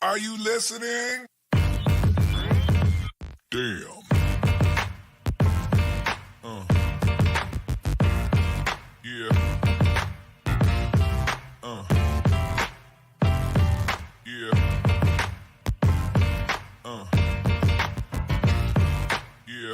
Are you listening? Damn. Yeah. Yeah. Yeah.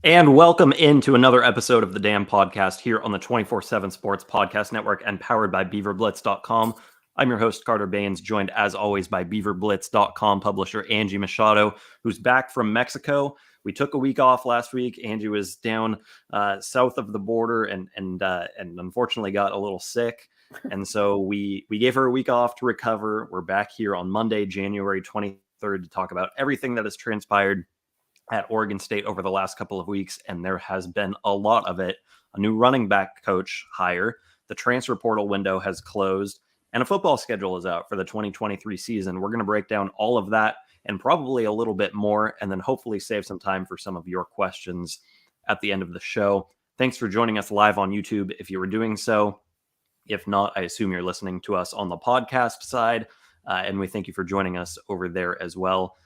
And welcome into another episode of the Damn Podcast here on the 24/7 Sports Podcast Network and powered by BeaverBlitz.com. I'm your host, Carter Bahns, joined as always by BeaverBlitz.com publisher Angie Machado, who's back from Mexico. We took a week off last week. Angie was down south of the border and unfortunately got a little sick. And so we gave her a week off to recover. We're back here on Monday, January 23rd to talk about everything that has transpired at Oregon State over the last couple of weeks, and there has been a lot of it. A new running back coach hire, the transfer portal window has closed, and a football schedule is out for the 2023 season. We're going to break down all of that and probably a little bit more, and then hopefully save some time for some of your questions at the end of the show. Thanks for joining us live on YouTube if you were doing so. If not, I assume you're listening to us on the podcast side, and we thank you for joining us over there as well.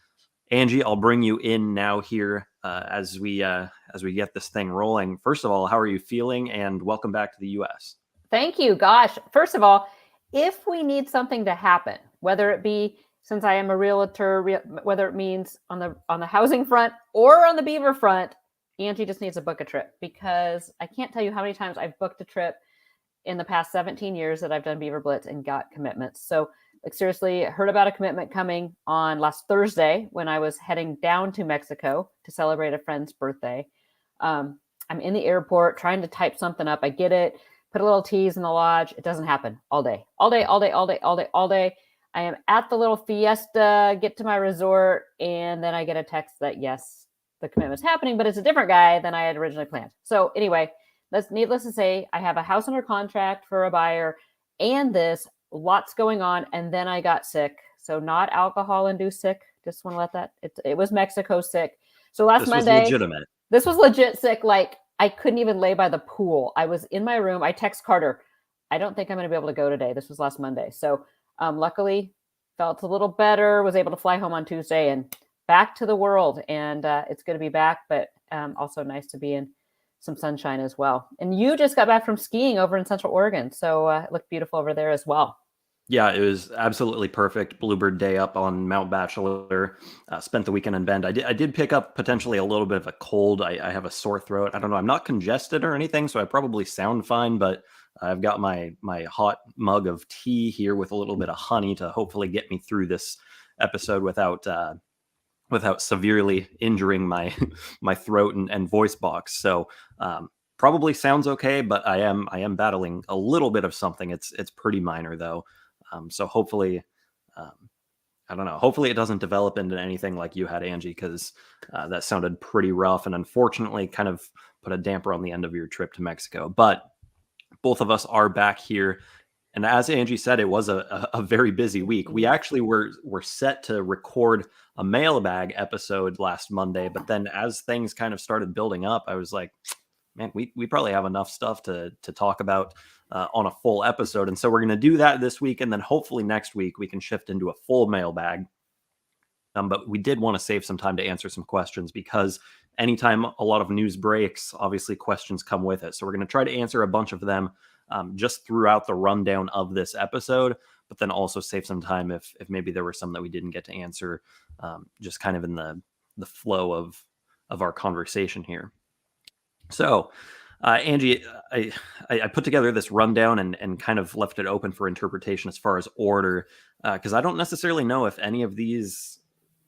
Angie, I'll bring you in now here as we get this thing rolling. First of all, how are you feeling? And welcome back to the U.S. Thank you. Gosh, first of all, if we need something to happen, whether it be since I am a realtor, whether it means on the housing front or on the Beaver front, Angie just needs to book a trip, because I can't tell you how many times I've booked a trip in the past 17 years that I've done Beaver Blitz and got commitments. So like seriously, heard about a commitment coming on last Thursday when I was heading down to Mexico to celebrate a friend's birthday. I'm in the airport trying to type something up. I get it, put a little tease in the lodge. It doesn't happen all day. I am at the little fiesta, get to my resort, and then I get a text that yes, the commitment's happening, but it's a different guy than I had originally planned. So anyway, needless to say, I have a house under contract for a buyer and lots going on, and then I got sick. So not alcohol-induced sick. Just want to let that. It was Mexico sick. So last Monday, legitimate. This was legit sick. Like I couldn't even lay by the pool. I was in my room. I text Carter, I don't think I'm going to be able to go today. This was last Monday. So luckily, felt a little better. Was able to fly home on Tuesday and back to the world. And it's good to be back, but also nice to be in some sunshine as well. And you just got back from skiing over in Central Oregon. So it looked beautiful over there as well. Yeah, it was absolutely perfect. Bluebird day up on Mount Bachelor. Spent the weekend in Bend. I did pick up potentially a little bit of a cold. I have a sore throat. I don't know. I'm not congested or anything, so I probably sound fine, but I've got my hot mug of tea here with a little bit of honey to hopefully get me through this episode without severely injuring my throat and voice box. So probably sounds okay, but I am battling a little bit of something. It's pretty minor though. So hopefully, I don't know. Hopefully it doesn't develop into anything like you had, Angie, because that sounded pretty rough and unfortunately kind of put a damper on the end of your trip to Mexico. But both of us are back here. And as Angie said, it was a very busy week. We actually were set to record a mailbag episode last Monday, but then as things kind of started building up, I was like, man, we probably have enough stuff to talk about on a full episode. And so we're going to do that this week. And then hopefully next week we can shift into a full mailbag. But we did want to save some time to answer some questions, because anytime a lot of news breaks, obviously questions come with it. So we're going to try to answer a bunch of them just throughout the rundown of this episode, but then also save some time if maybe there were some that we didn't get to answer, just kind of in the flow of our conversation here. So, Angie, I put together this rundown and kind of left it open for interpretation as far as order, because I don't necessarily know if any of these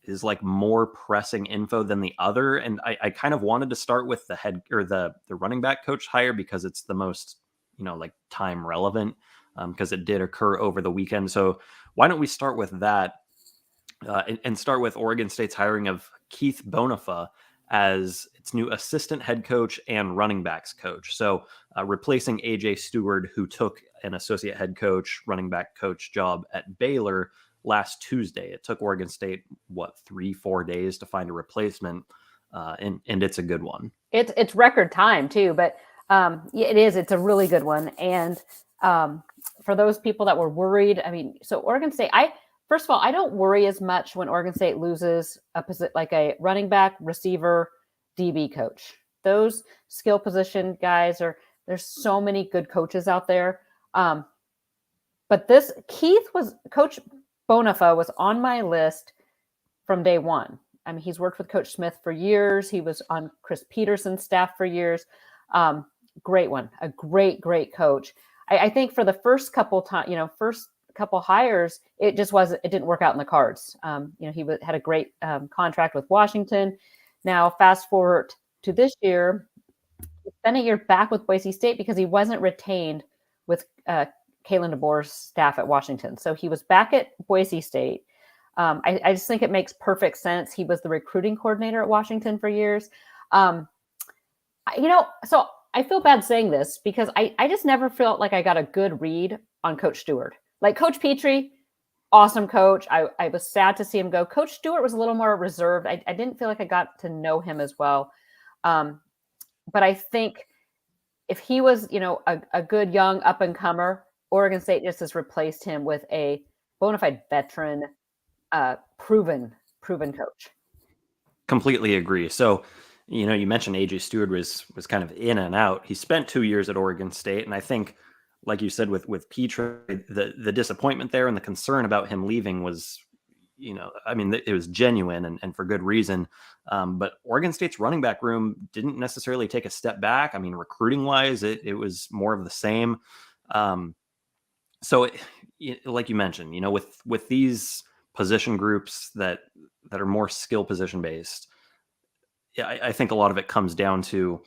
is like more pressing info than the other. And I kind of wanted to start with the head or the running back coach hire because it's the most, like time relevant, because it did occur over the weekend. So why don't we start with that and start with Oregon State's hiring of Keith Bhonapha as its new assistant head coach and running backs coach. So replacing AJ Stewart, who took an associate head coach, running back coach job at Baylor last Tuesday. It took Oregon State, 3-4 days to find a replacement, and it's a good one. It's record time too, but Yeah, it is. It's a really good one. And for those people that were worried, I mean, so Oregon State, first of all, I don't worry as much when Oregon State loses like a running back, receiver, DB coach. Those skill position guys there's so many good coaches out there. But Coach Bhonapha was on my list from day one. I mean, he's worked with Coach Smith for years. He was on Chris Peterson's staff for years. Great one, a great coach. I think for the first couple hires, it didn't work out in the cards. He had a great contract with Washington. Now, fast forward to this year, he spent a year back with Boise State because he wasn't retained with Kalen DeBoer's staff at Washington. So he was back at Boise State. I just think it makes perfect sense. He was the recruiting coordinator at Washington for years. So I feel bad saying this because I just never felt like I got a good read on Coach Stewart. Like Coach Petrie, awesome coach. I was sad to see him go. Coach Stewart was a little more reserved. I didn't feel like I got to know him as well. But I think if he was, a good young up and comer, Oregon State just has replaced him with a bona fide veteran, proven coach. Completely agree. So, you mentioned AJ Stewart was kind of in and out. He spent 2 years at Oregon State, and I think, like you said, with Petrie, the disappointment there and the concern about him leaving was, it was genuine and for good reason. But Oregon State's running back room didn't necessarily take a step back. I mean, recruiting wise, it was more of the same. So, like you mentioned, with these position groups that are more skill position based, I think a lot of it comes down to,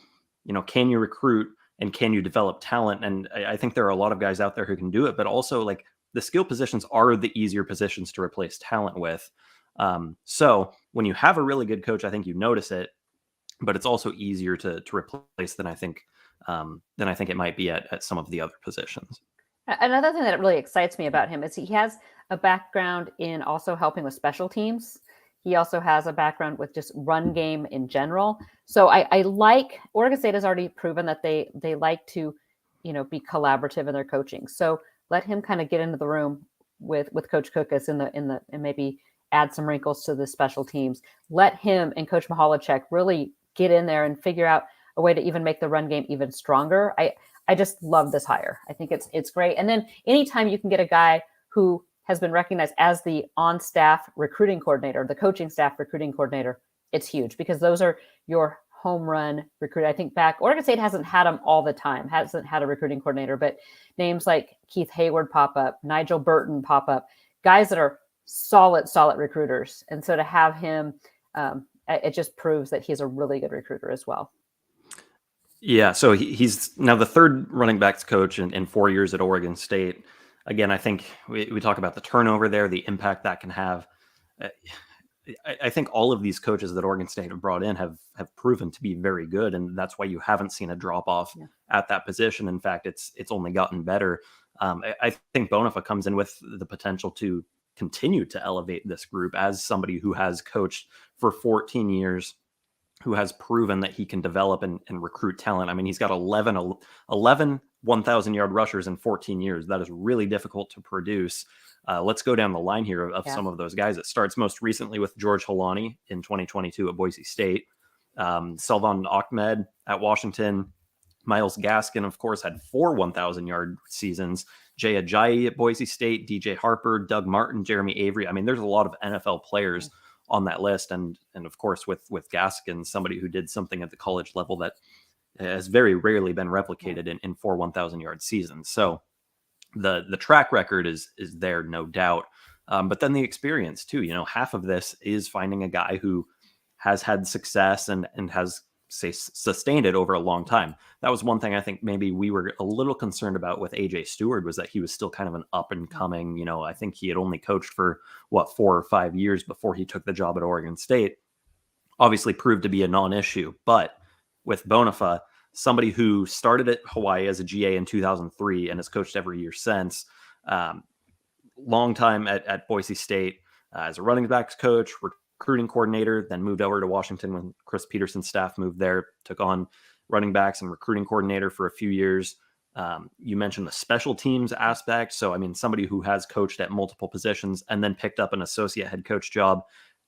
can you recruit and can you develop talent? And I think there are a lot of guys out there who can do it, but also like the skill positions are the easier positions to replace talent with. So when you have a really good coach, I think you notice it, but it's also easier to replace than I think it might be at some of the other positions. Another thing that really excites me about him is he has a background in also helping with special teams. He also has a background with just run game in general. So I like Oregon State has already proven that they like to, be collaborative in their coaching. So let him kind of get into the room with Coach Cookus and maybe add some wrinkles to the special teams. Let him and Coach Mihalacek really get in there and figure out a way to even make the run game even stronger. I just love this hire. I think it's great. And then anytime you can get a guy who has been recognized as the on-staff recruiting coordinator, the coaching staff recruiting coordinator, it's huge because those are your home run recruit. I think back, Oregon State hasn't had them all the time, hasn't had a recruiting coordinator, but names like Keith Hayward pop up, Nigel Burton pop up, guys that are solid recruiters. And so to have him, it just proves that he's a really good recruiter as well. Yeah, so he's now the third running backs coach in 4 years at Oregon State. Again, I think we talk about the turnover there, the impact that can have. I think all of these coaches that Oregon State have brought in have proven to be very good, and that's why you haven't seen a drop off at that position. In fact, it's only gotten better. I think Bhonapha comes in with the potential to continue to elevate this group as somebody who has coached for 14 years, who has proven that he can develop and recruit talent. I mean, he's got 11 1,000-yard rushers in 14 years. That is really difficult to produce. Let's go down the line here of some of those guys. It starts most recently with George Holani in 2022 at Boise State. Salvan Ahmed at Washington. Myles Gaskin, of course, had 4 1,000-yard seasons. Jay Ajayi at Boise State, DJ Harper, Doug Martin, Jeremy Avery. I mean, there's a lot of NFL players on that list. And of course, with Gaskin, somebody who did something at the college level that has very rarely been replicated in 4 1,000-yard seasons. So the track record is there, no doubt. But then the experience too, half of this is finding a guy who has had success and has sustained it over a long time. That was one thing I think maybe we were a little concerned about with AJ Stewart, was that he was still kind of an up and coming, I think he had only coached for 4 or 5 years before he took the job at Oregon State. Obviously proved to be a non-issue, but with Bhonapha, somebody who started at Hawaii as a GA in 2003 and has coached every year since, long time at Boise State as a running backs coach, recruiting coordinator, then moved over to Washington when Chris Peterson's staff moved there, took on running backs and recruiting coordinator for a few years. You mentioned the special teams aspect. So, I mean, somebody who has coached at multiple positions and then picked up an associate head coach job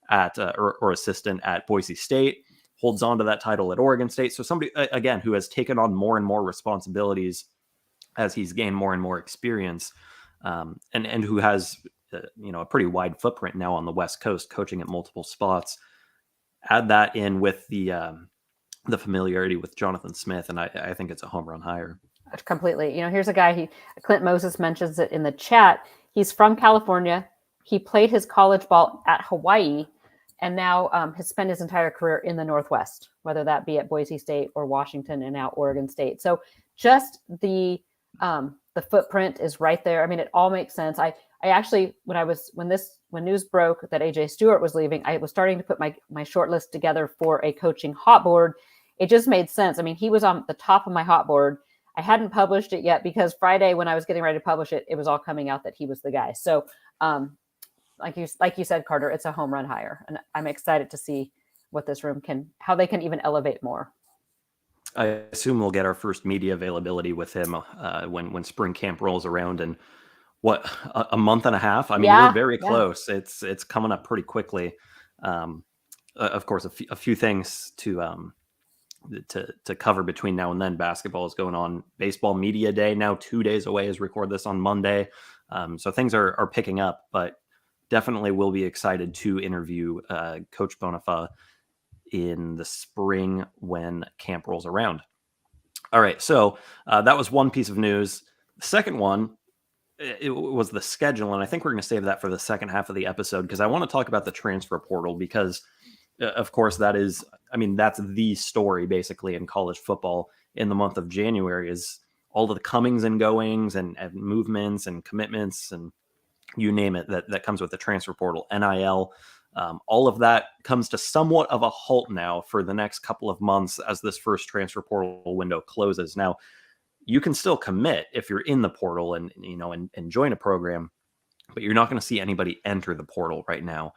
at or assistant at Boise State, holds on to that title at Oregon State. So somebody, again, who has taken on more and more responsibilities as he's gained more and more experience, and who has, a pretty wide footprint now on the West Coast, coaching at multiple spots. Add that in with the familiarity with Jonathan Smith, and I think it's a home run hire. Completely. Here's a guy, Clint Moses mentions it in the chat. He's from California. He played his college ball at Hawaii, and now has spent his entire career in the Northwest, whether that be at Boise State or Washington and now Oregon State. So just the footprint is right there. I mean, it all makes sense. I actually, when news broke that AJ Stewart was leaving, I was starting to put my short list together for a coaching hot board. It just made sense. I mean, he was on the top of my hot board. I hadn't published it yet because Friday, when I was getting ready to publish it, it was all coming out that he was the guy. So, like you said, Carter, it's a home run hire, and I'm excited to see what this room how they can even elevate more. I assume we'll get our first media availability with him when spring camp rolls around in a month and a half. I mean, we're very close. It's coming up pretty quickly. Of course, a few things to cover between now and then. Basketball is going on. Baseball Media Day now 2 days away as we record this on Monday. So things are picking up, but definitely will be excited to interview Coach Bhonapha in the spring when camp rolls around. All right. So that was one piece of news. The second one, it was the schedule. And I think we're going to save that for the second half of the episode, because I want to talk about the transfer portal, because of course that's the story basically in college football in the month of January, is all of the comings and goings and movements and commitments and you name it that comes with the transfer portal, NIL. All of that comes to somewhat of a halt now for the next couple of months as this first transfer portal window closes. Now, you can still commit if you're in the portal and join a program, but you're not going to see anybody enter the portal right now.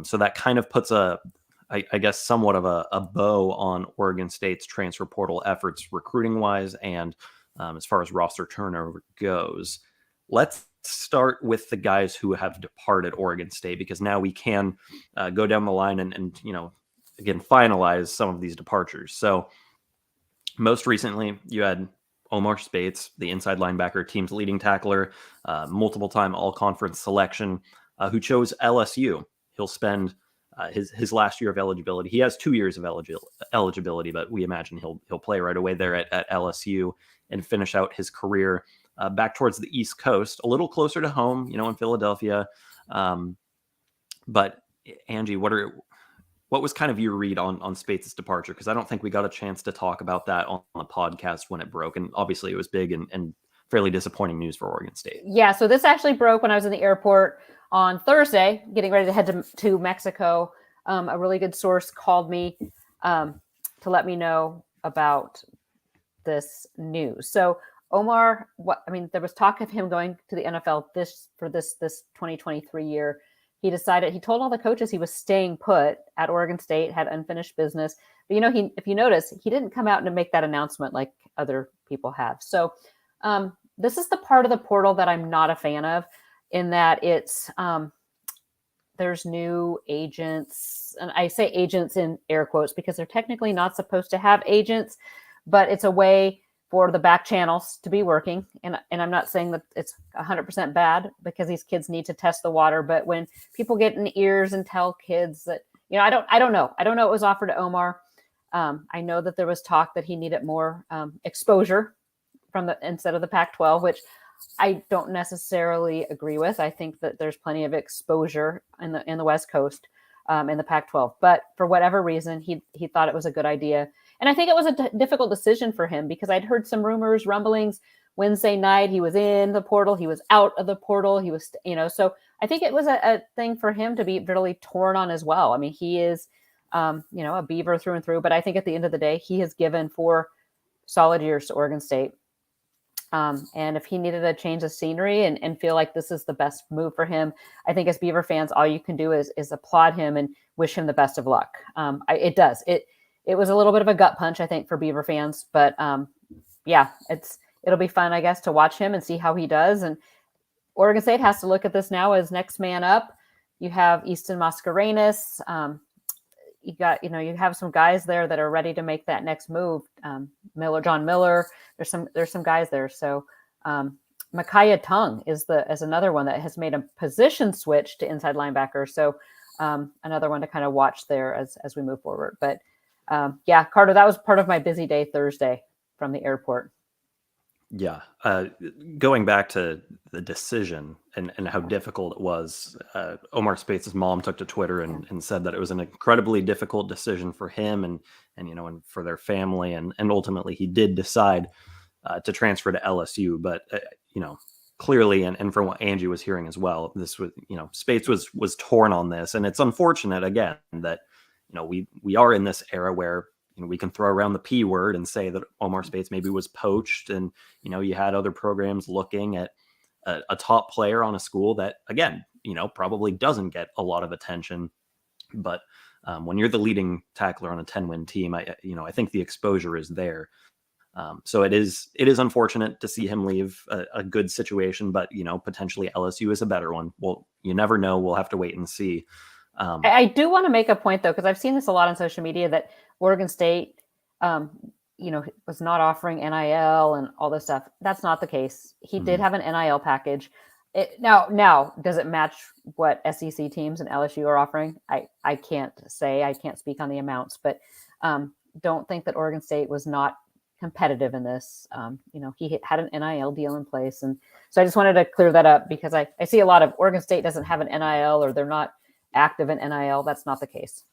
So that kind of puts I guess somewhat of a bow on Oregon State's transfer portal efforts, recruiting wise and as far as roster turnover goes. Let's start with the guys who have departed Oregon State, because now we can go down the line and again finalize some of these departures. So most recently, you had Omar Spates, the inside linebacker, team's leading tackler, multiple-time all-conference selection, who chose LSU. He'll spend his last year of eligibility. He has 2 years of eligibility, but we imagine he'll play right away there at LSU and finish out his career back towards the East Coast, a little closer to home, in Philadelphia. But Angie, what was kind of your read on Spates' departure? Because I don't think we got a chance to talk about that on the podcast when it broke. And obviously it was big and fairly disappointing news for Oregon State. Yeah, so this actually broke when I was in the airport on Thursday, getting ready to head to Mexico. A really good source called me to let me know about this news. So Omar, there was talk of him going to the NFL this 2023 year. He told all the coaches he was staying put at Oregon State, had unfinished business. But, if you notice, he didn't come out and make that announcement like other people have. So this is the part of the portal that I'm not a fan of, in that it's there's new agents. And I say agents in air quotes because they're technically not supposed to have agents, but it's a way for the back channels to be working. And I'm not saying that it's 100% bad, because these kids need to test the water. But when people get in ears and tell kids that, I don't know what was offered to Omar. I know that there was talk that he needed more exposure instead of the Pac-12, which I don't necessarily agree with. I think that there's plenty of exposure in the West Coast in the Pac-12. But for whatever reason, he thought it was a good idea. And I think it was a difficult decision for him, because I'd heard some rumblings Wednesday night. He was in the portal. He was out of the portal. He was, so I think it was a thing for him to be really torn on as well. I mean, he is, a Beaver through and through, but I think at the end of the day, he has given 4 solid years to Oregon State. And if he needed a change of scenery and feel like this is the best move for him, I think as Beaver fans, all you can do is applaud him and wish him the best of luck. it was a little bit of a gut punch, I think, for Beaver fans. But yeah, it'll be fun, I guess, to watch him and see how he does. And Oregon State has to look at this now as next man up. You have Easton Mascarenas. You have some guys there that are ready to make that next move. John Miller. There's some guys there. So Micaiah Tung is another one that has made a position switch to inside linebacker. So another one to kind of watch there as we move forward. But yeah, Carter, that was part of my busy day Thursday from the airport. Yeah. Going back to the decision and how difficult it was, Omar Spates' mom took to Twitter and said that it was an incredibly difficult decision for him and for their family. And ultimately he did decide to transfer to LSU. But, clearly, and from what Angie was hearing as well, this was, Spates was torn on this. And it's unfortunate, again, that, we are in this era where, we can throw around the P word and say that Omar Spates maybe was poached, and you had other programs looking at a top player on a school that, again, probably doesn't get a lot of attention. But when you're the leading tackler on a 10-win team, I think the exposure is there. So it is unfortunate to see him leave a good situation, but potentially LSU is a better one. Well, you never know. We'll have to wait and see. I do want to make a point, though, because I've seen this a lot on social media, that Oregon State, was not offering NIL and all this stuff. That's not the case. He did have an NIL package. Now, does it match what SEC teams and LSU are offering? I can't say. I can't speak on the amounts, but don't think that Oregon State was not competitive in this. He had an NIL deal in place. And so I just wanted to clear that up, because I see a lot of Oregon State doesn't have an NIL, or they're not active in NIL. That's not the case.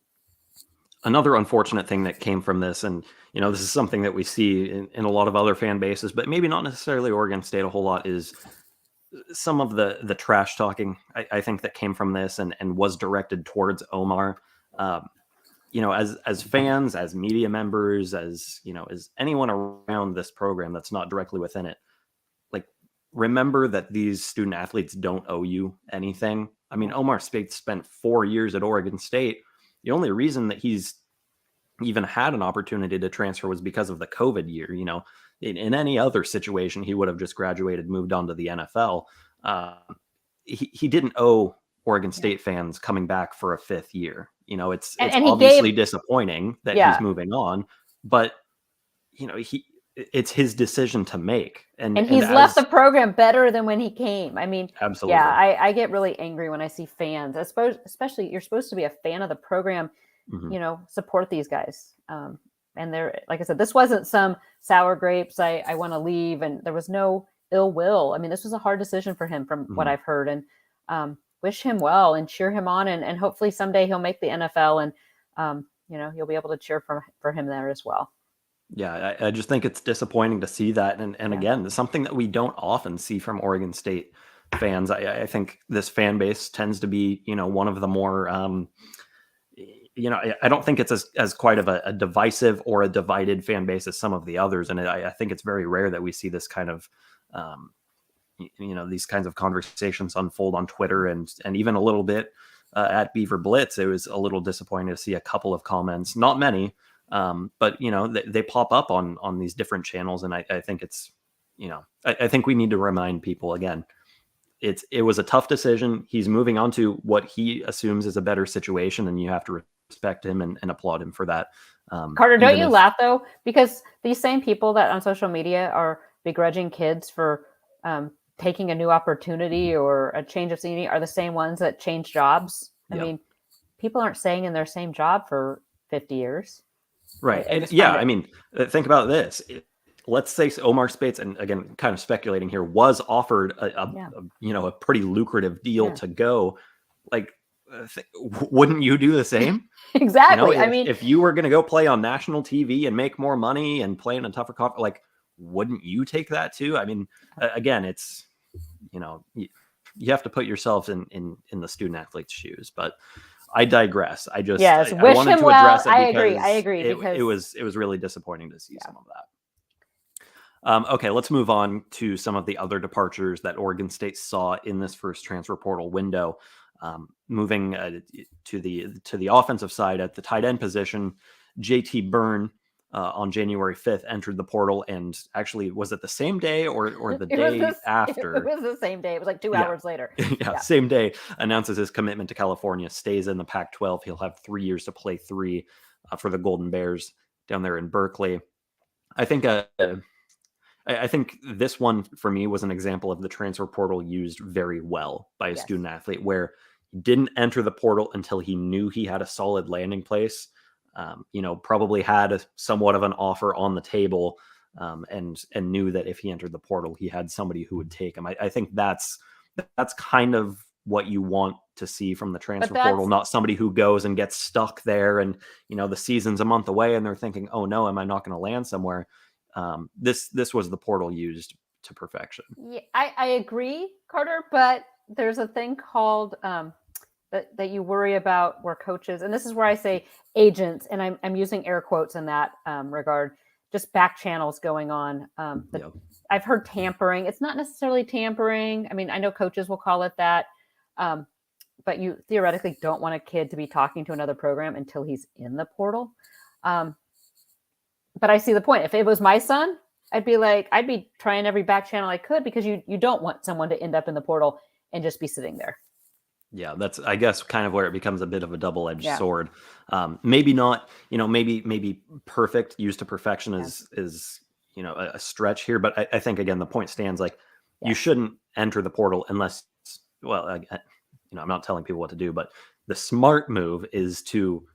Another unfortunate thing that came from this, and this is something that we see in a lot of other fan bases, but maybe not necessarily Oregon State a whole lot, is some of the trash talking, I think, that came from this and was directed towards Omar. As fans, as media members, as anyone around this program that's not directly within it, like, remember that these student athletes don't owe you anything. I mean, Omar Spates spent 4 years at Oregon State. The only reason that he's even had an opportunity to transfer was because of the COVID year. In any other situation, he would have just graduated, moved on to the NFL. He didn't owe Oregon State fans coming back for a fifth year. It's obviously disappointing that he's moving on, but it's his decision to make. And he's left the program better than when he came. I mean, absolutely. Yeah, I get really angry when I see fans. I suppose, especially, you're supposed to be a fan of the program, support these guys. And they're, like I said, this wasn't some sour grapes. I want to leave. And there was no ill will. I mean, this was a hard decision for him from what I've heard, and wish him well and cheer him on. And hopefully someday he'll make the NFL, and, you'll be able to cheer for him there as well. Yeah, I just think it's disappointing to see that. And again, it's something that we don't often see from Oregon State fans. I think this fan base tends to be, one of the more, I don't think it's as quite of a divisive or a divided fan base as some of the others. And I think it's very rare that we see this kind of, these kinds of conversations unfold on Twitter and even a little bit at Beaver Blitz. It was a little disappointing to see a couple of comments, not many, but they pop up on these different channels. And I think it's, I think we need to remind people again, it was a tough decision. He's moving on to what he assumes is a better situation, and you have to respect him and applaud him for that. Carter, don't you laugh though? Because these same people that on social media are begrudging kids for taking a new opportunity or a change of scenery are the same ones that change jobs. I mean, people aren't staying in their same job for 50 years. Right. I mean, think about this. Let's say Omar Spates, and again, kind of speculating here, was offered a pretty lucrative deal to go. Like, wouldn't you do the same? Exactly. If you were going to go play on national TV and make more money and play in a tougher conference, like, wouldn't you take that too? I mean, again, it's, you have to put yourself in the student athlete's shoes, but I digress. I just, yes, I wish wanted him to well. address it. I agree. Because it was really disappointing to see some of that. Okay, let's move on to some of the other departures that Oregon State saw in this first transfer portal window. Moving to the offensive side at the tight end position, JT Byrne on January 5th entered the portal, and actually, was it the same day or the day after? It was the same day. It was like 2 hours later. Same day, announces his commitment to California, stays in the Pac-12. He'll have 3 years to play 3 for the Golden Bears down there in Berkeley. I think this one for me was an example of the transfer portal used very well by a student athlete, where he didn't enter the portal until he knew he had a solid landing place. Probably had somewhat of an offer on the table, and knew that if he entered the portal, he had somebody who would take him. I think that's kind of what you want to see from the transfer portal, not somebody who goes and gets stuck there and, the season's a month away and they're thinking, oh no, am I not going to land somewhere? This was the portal used to perfection. Yeah, I agree, Carter, but there's a thing called, that you worry about where coaches, and this is where I say agents, and I'm using air quotes in that regard, just back channels going on. I've heard tampering. It's not necessarily tampering. I mean, I know coaches will call it that, but you theoretically don't want a kid to be talking to another program until he's in the portal. But I see the point. If it was my son, I'd be trying every back channel I could, because you don't want someone to end up in the portal and just be sitting there. Yeah, that's, I guess, kind of where it becomes a bit of a double-edged sword. Maybe not, maybe perfect, used to perfection is a stretch here. But I think, again, the point stands, like, you shouldn't enter the portal unless, I'm not telling people what to do, but the smart move is to,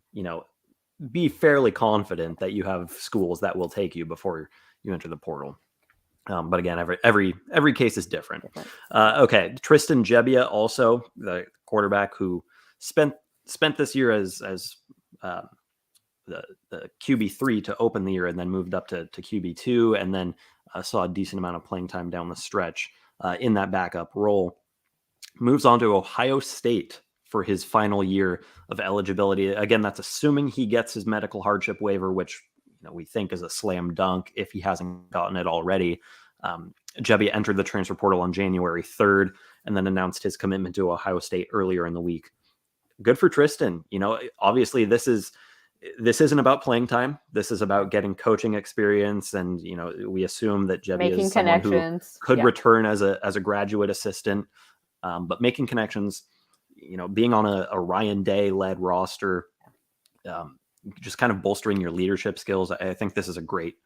be fairly confident that you have schools that will take you before you enter the portal. But again, every case is different. Okay, Tristan Gebbia, also the quarterback who spent this year as the QB3 to open the year, and then moved up to QB2, and then saw a decent amount of playing time down the stretch in that backup role. Moves on to Ohio State for his final year of eligibility. Again, that's assuming he gets his medical hardship waiver, which we think is a slam dunk if he hasn't gotten it already. Gebbia entered the transfer portal on January 3rd and then announced his commitment to Ohio State earlier in the week. Good for Tristan. Obviously this isn't about playing time. This is about getting coaching experience. And, we assume that Gebbia is someone who could return as a graduate assistant, but making connections, being on a Ryan Day led roster, just kind of bolstering your leadership skills. I think this is a great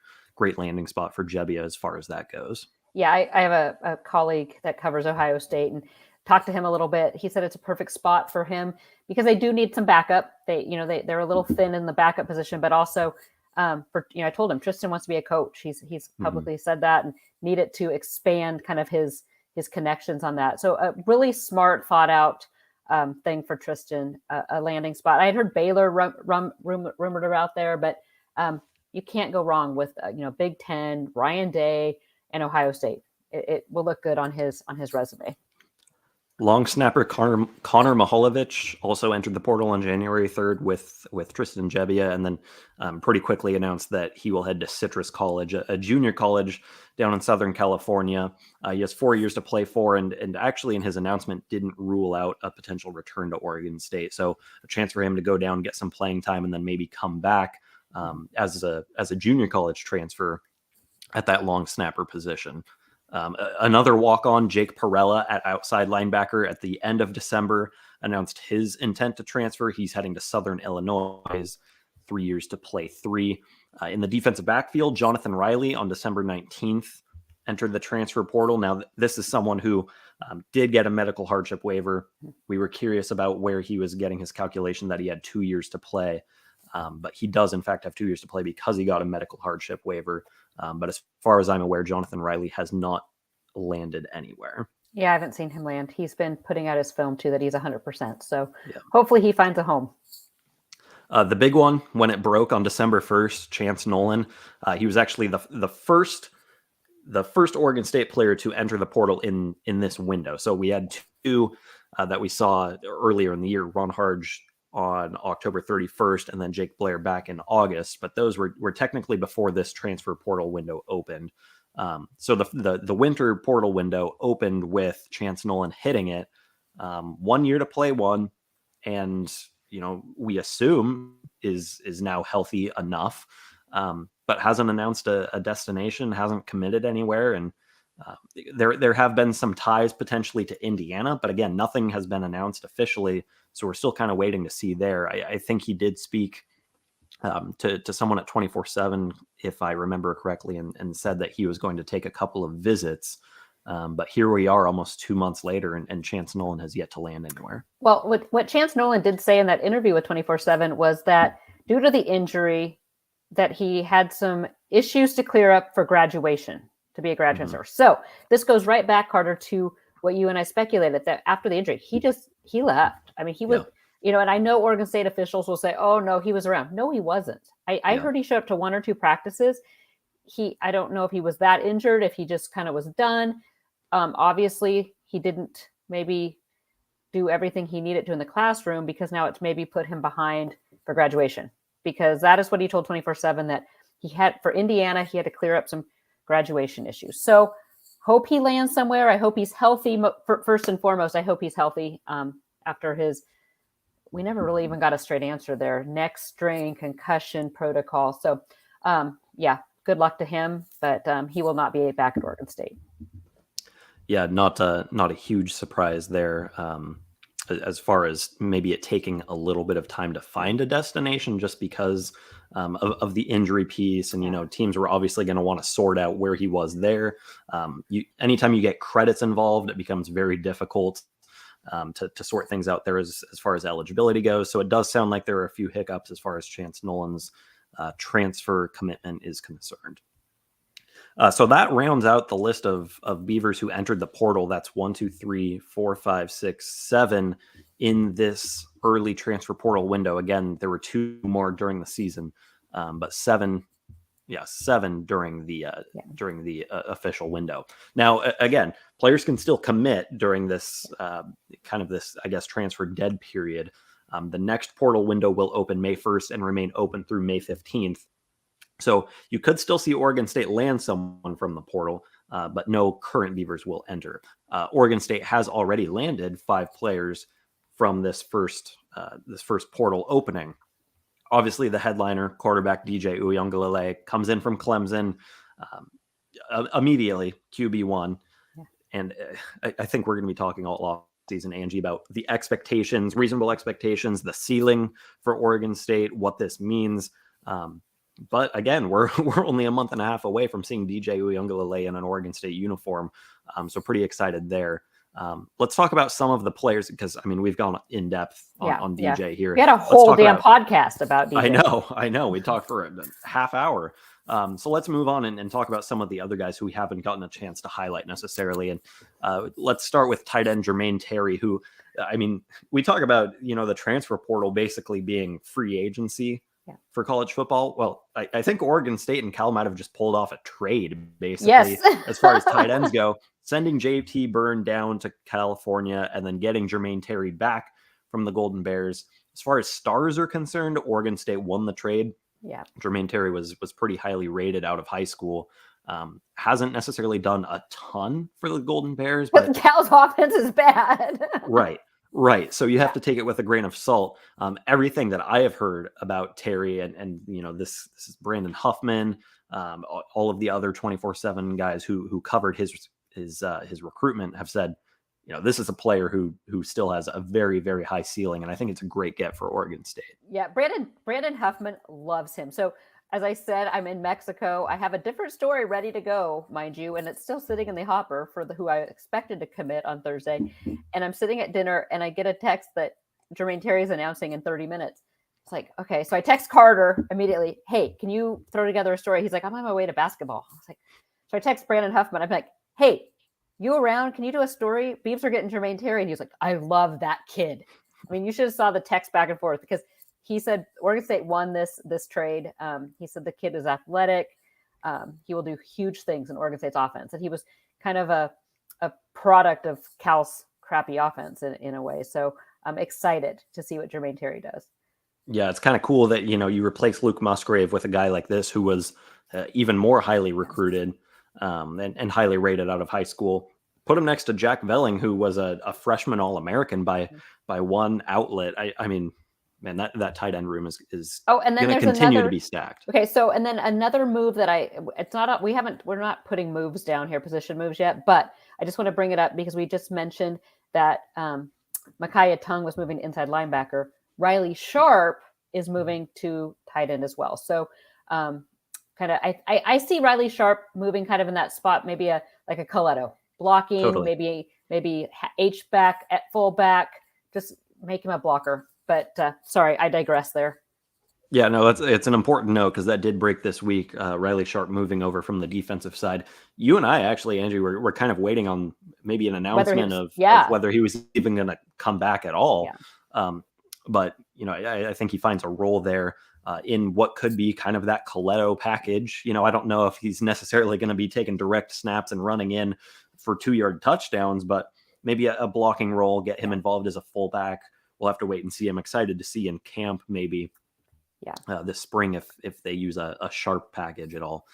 landing spot for Gebbia as far as that goes. Yeah, I have a colleague that covers Ohio State and talked to him a little bit. He said it's a perfect spot for him because they do need some backup. They're a little thin in the backup position, but also I told him Tristan wants to be a coach. He's publicly said that and needed to expand kind of his connections on that. So a really smart, thought out thing for Tristan, a landing spot. I had heard Baylor rumored about there, but you can't go wrong with Big Ten, Ryan Day, and Ohio State. It will look good on his resume. Long snapper Connor Mihaljevic also entered the portal on January 3rd with Tristan Gebbia, and then pretty quickly announced that he will head to Citrus College, a junior college down in Southern California. He has 4 years to play for, and actually in his announcement didn't rule out a potential return to Oregon State. So a chance for him to go down, get some playing time, and then maybe come back as a junior college transfer at that long snapper position. Another walk-on, Jake Perella at outside linebacker at the end of December announced his intent to transfer. He's heading to Southern Illinois, 3 years to play 3. In the defensive backfield, Jonathan Riley on December 19th entered the transfer portal. Now, this is someone who did get a medical hardship waiver. We were curious about where he was getting his calculation that he had 2 years to play. But he does, in fact, have 2 years to play because he got a medical hardship waiver. But as far as I'm aware, Jonathan Riley has not landed anywhere. Yeah, I haven't seen him land. He's been putting out his film, too, that he's 100%. So hopefully he finds a home. The big one, when it broke on December 1st, Chance Nolan, he was actually the first Oregon State player to enter the portal in this window. So we had 2 that we saw earlier in the year, Ron Harge on October 31st, and then Jake Blair back in August. But those were technically before this transfer portal window opened. So the winter portal window opened with Chance Nolan hitting it. 1 year to play 1, and we assume is now healthy enough, but hasn't announced a destination, hasn't committed anywhere. And there have been some ties potentially to Indiana, but again, nothing has been announced officially. So we're still kind of waiting to see there. I think he did speak to someone at 24/7, if I remember correctly, and said that he was going to take a couple of visits. But here we are almost 2 months later, and Chance Nolan has yet to land anywhere. Well, what Chance Nolan did say in that interview with 24/7 was that due to the injury, that he had some issues to clear up for graduation, to be a grad transfer. So this goes right back, Carter, to what you and I speculated, that after the injury, he left. I mean, he was, and I know Oregon State officials will say, oh, no, he was around. No, he wasn't. I heard he showed up to 1 or 2 practices. I don't know if he was that injured, if he just kind of was done. Obviously, he didn't maybe do everything he needed to in the classroom, because now it's maybe put him behind for graduation, because that is what he told 24/7, that he had for Indiana, he had to clear up some graduation issues. So hope he lands somewhere. I hope he's healthy. First and foremost, I hope he's healthy after we never really even got a straight answer there, neck strain, concussion protocol. So good luck to him, but he will not be back at Oregon State. Yeah, not a huge surprise there. As far as maybe it taking a little bit of time to find a destination, just because of the injury piece, and teams were obviously going to want to sort out where he was there. Anytime you get credits involved, it becomes very difficult to sort things out there as far as eligibility goes. So it does sound like there are a few hiccups as far as Chance Nolan's transfer commitment is concerned. So that rounds out the list of Beavers who entered the portal. That's 1, 2, 3, 4, 5, 6, 7 in this early transfer portal window. Again, there were 2 more during the season, but 7 during the official window. Now, again, players can still commit during this transfer dead period. The next portal window will open May 1st and remain open through May 15th. So you could still see Oregon State land someone from the portal, but no current Beavers will enter. Oregon State has already landed 5 players from this first portal opening. Obviously, the headliner, quarterback DJ Uiagalelei, comes in from Clemson immediately, QB1. Yeah. And I think we're going to be talking all season, Angie, about the expectations, reasonable expectations, the ceiling for Oregon State, what this means. But again, we're only a month and a half away from seeing DJ Uiagalelei in an Oregon State uniform. So pretty excited there. Let's talk about some of the players, because we've gone in depth on DJ here. We had a whole podcast about DJ. I know. We talked for a half hour. So let's move on and talk about some of the other guys who we haven't gotten a chance to highlight necessarily. And let's start with tight end Jermaine Terry, who, we talk about, the transfer portal basically being free agency for college football. Well, I think Oregon State and Cal might have just pulled off a trade, basically, as far as tight ends go, sending JT Byrne down to California and then getting Jermaine Terry back from the Golden Bears. As far as stars are concerned, Oregon State won the trade. Yeah, Jermaine Terry was pretty highly rated out of high school. Hasn't necessarily done a ton for the Golden Bears, but Cal's offense is bad. Right. So you have to take it with a grain of salt. Everything that I have heard about Terry and this is Brandon Huffman, all of the other 24/7 guys who covered his recruitment have said, this is a player who still has a very, very high ceiling. And I think it's a great get for Oregon State. Yeah. Brandon Huffman loves him. So as I said, I'm in Mexico. I have a different story ready to go, mind you, and it's still sitting in the hopper for who I expected to commit on Thursday. And I'm sitting at dinner and I get a text that Jermaine Terry is announcing in 30 minutes. It's like, okay. So I text Carter immediately. Hey, can you throw together a story? He's like, I'm on my way to basketball. I was like, so I text Brandon Huffman. I'm like, hey, you around? Can you do a story? Beavs are getting Jermaine Terry. And he's like, I love that kid. You should have saw the text back and forth, because he said Oregon State won this trade. He said the kid is athletic. He will do huge things in Oregon State's offense. And he was kind of a product of Cal's crappy offense in a way. So I'm excited to see what Jermaine Terry does. Yeah, it's kind of cool that, you replace Luke Musgrave with a guy like this who was even more highly recruited and highly rated out of high school. Put him next to Jack Velling, who was a freshman All-American by one outlet. man, that tight end room is Oh, and then going to there's continue another to be stacked. Okay, so and then another move that we're not putting moves down here, position moves yet, but I just want to bring it up because we just mentioned that Micaiah Tongue was moving to inside linebacker. Riley Sharp is moving to tight end as well. So kind of I see Riley Sharp moving kind of in that spot, maybe like a Coletto blocking, Totally. maybe H back at fullback, just make him a blocker. But sorry, I digress there. Yeah, no, it's an important note because that did break this week. Riley Sharp moving over from the defensive side. You and I actually, Angie, we're kind of waiting on maybe an announcement of whether he was even going to come back at all. Yeah. But I think he finds a role there in what could be kind of that Coletto package. I don't know if he's necessarily going to be taking direct snaps and running in for 2-yard touchdowns, but maybe a blocking role, get him involved as a fullback. We'll have to wait and see. I'm excited to see in camp maybe. This spring if they use a Sharp package at all.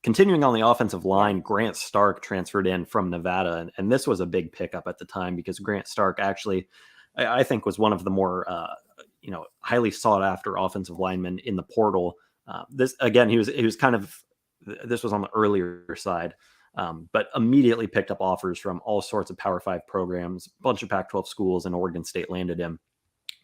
Continuing on the offensive line, Grant Stark transferred in from Nevada, and this was a big pickup at the time because Grant Stark actually, I think, was one of the more highly sought after offensive linemen in the portal. This again, he was kind of, this was on the earlier side, but immediately picked up offers from all sorts of Power 5 programs, a bunch of Pac-12 schools, and Oregon State landed him.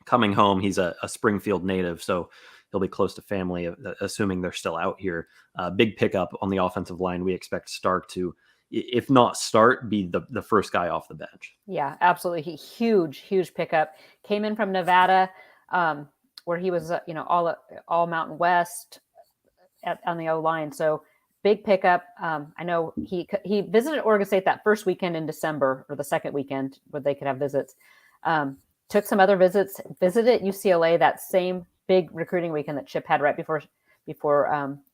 Coming home, he's a Springfield native, so he'll be close to family, assuming they're still out here. Big pickup on the offensive line. We expect Stark to, if not start, be the first guy off the bench. Yeah, absolutely. Huge pickup. Came in from Nevada, where he was, all Mountain West on the O-line. So big pickup. I know he visited Oregon State that first weekend in December, or the second weekend where they could have visits. Took some other visits, visited UCLA that same big recruiting weekend that Chip had right before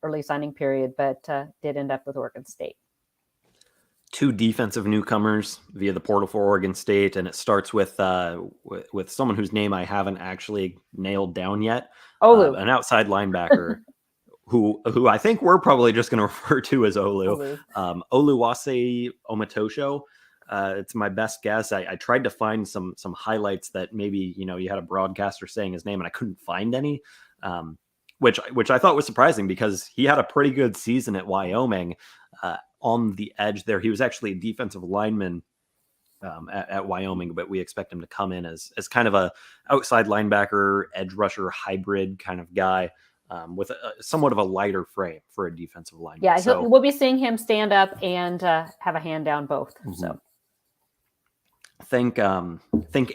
early signing period, but did end up with Oregon State. 2 defensive newcomers via the portal for Oregon State, and it starts with someone whose name I haven't actually nailed down yet. Olu, an outside linebacker who I think we're probably just going to refer to as Olu. Oluwase Omatosho. It's my best guess. I tried to find some highlights that maybe, you had a broadcaster saying his name and I couldn't find any, which I thought was surprising because he had a pretty good season at Wyoming on the edge there. He was actually a defensive lineman at Wyoming, but we expect him to come in as kind of a outside linebacker, edge rusher hybrid kind of guy. With somewhat of a lighter frame for a defensive lineman. Yeah, we'll be seeing him stand up and have a hand down both. Mm-hmm. So. Think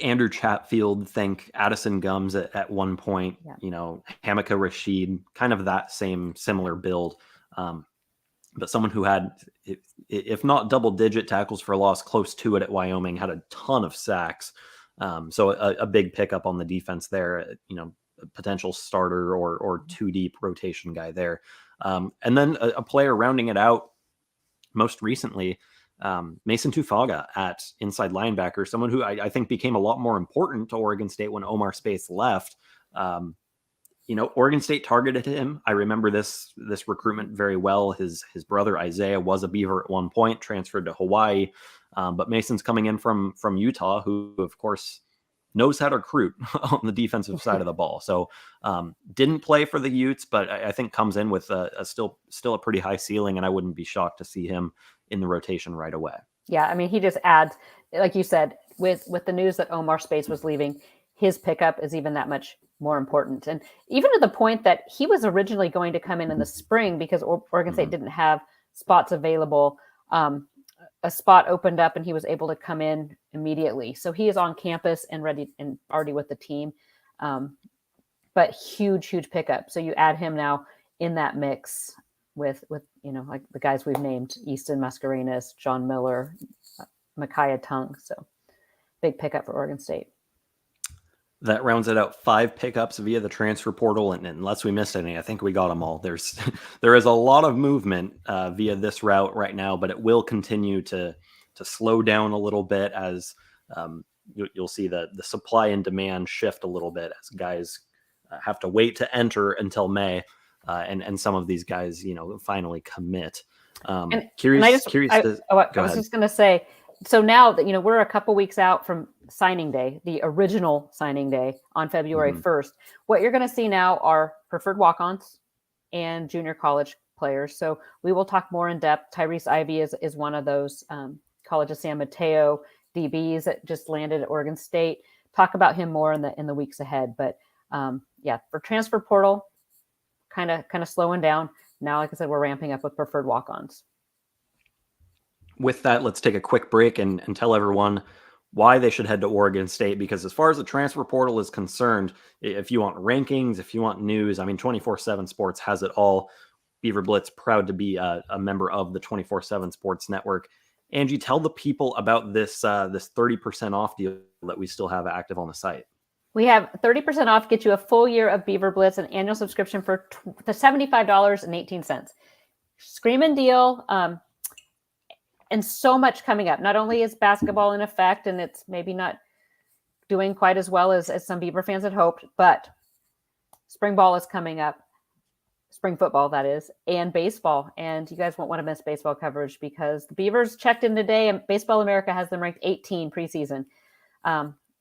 Andrew Chatfield, think Addison Gums at one point, Hamika Rashid, kind of that similar build. But someone who had, if not double-digit tackles for loss, close to it at Wyoming, had a ton of sacks. So a big pickup on the defense there, a potential starter or 2-deep rotation guy there. And then a player rounding it out most recently, Mason Tufaga at inside linebacker, someone who I think became a lot more important to Oregon State when Omar Speights left. Oregon State targeted him. I remember this recruitment very well. His brother Isaiah was a Beaver at one point, transferred to Hawaii, but Mason's coming in from Utah, who of course knows how to recruit on the defensive side of the ball. So didn't play for the Utes, but I think comes in with a still a pretty high ceiling, and I wouldn't be shocked to see him in the rotation right away. Yeah, I mean, he just adds, like you said, with the news that Omar Speights was leaving, his pickup is even that much more important. And even to the point that he was originally going to come in the spring because Oregon State didn't have spots available. A spot opened up and he was able to come in immediately. So he is on campus and ready and already with the team. But huge pickup. So you add him now in that mix with like the guys we've named, Easton Mascarenas, John Miller, Micaiah Tongue. So big pickup for Oregon State. That rounds it out. 5 pickups via the transfer portal, and unless we missed any, I think we got them all. There is a lot of movement via this route right now, but it will continue to slow down a little bit as you'll see the supply and demand shift a little bit as guys have to wait to enter until May, and some of these guys finally commit. I was just going to say. So now that we're a couple weeks out from signing day, the original signing day on February Mhm. 1st. What you're going to see now are preferred walk-ons and junior college players. So we will talk more in depth. Tyrese Ivy is one of those College of San Mateo DBs that just landed at Oregon State. Talk about him more in the weeks ahead. But yeah, for transfer portal, kind of slowing down. Now, like I said, we're ramping up with preferred walk-ons. With that, let's take a quick break and tell everyone why they should head to Oregon State, because as far as the transfer portal is concerned, if you want rankings, if you want news, I mean, 24/7 Sports has it all. Beaver Blitz, proud to be a member of the 24/7 Sports Network. Angie, tell the people about this 30% off deal that we still have active on the site. We have 30% off, get you a full year of Beaver Blitz, an annual subscription for $75.18. Screaming deal. And so much coming up. Not only is basketball in effect, and it's maybe not doing quite as well as some Beaver fans had hoped, but spring ball is coming up. Spring football, that is, and baseball. And you guys won't want to miss baseball coverage because the Beavers checked in today, and Baseball America has them ranked 18 preseason.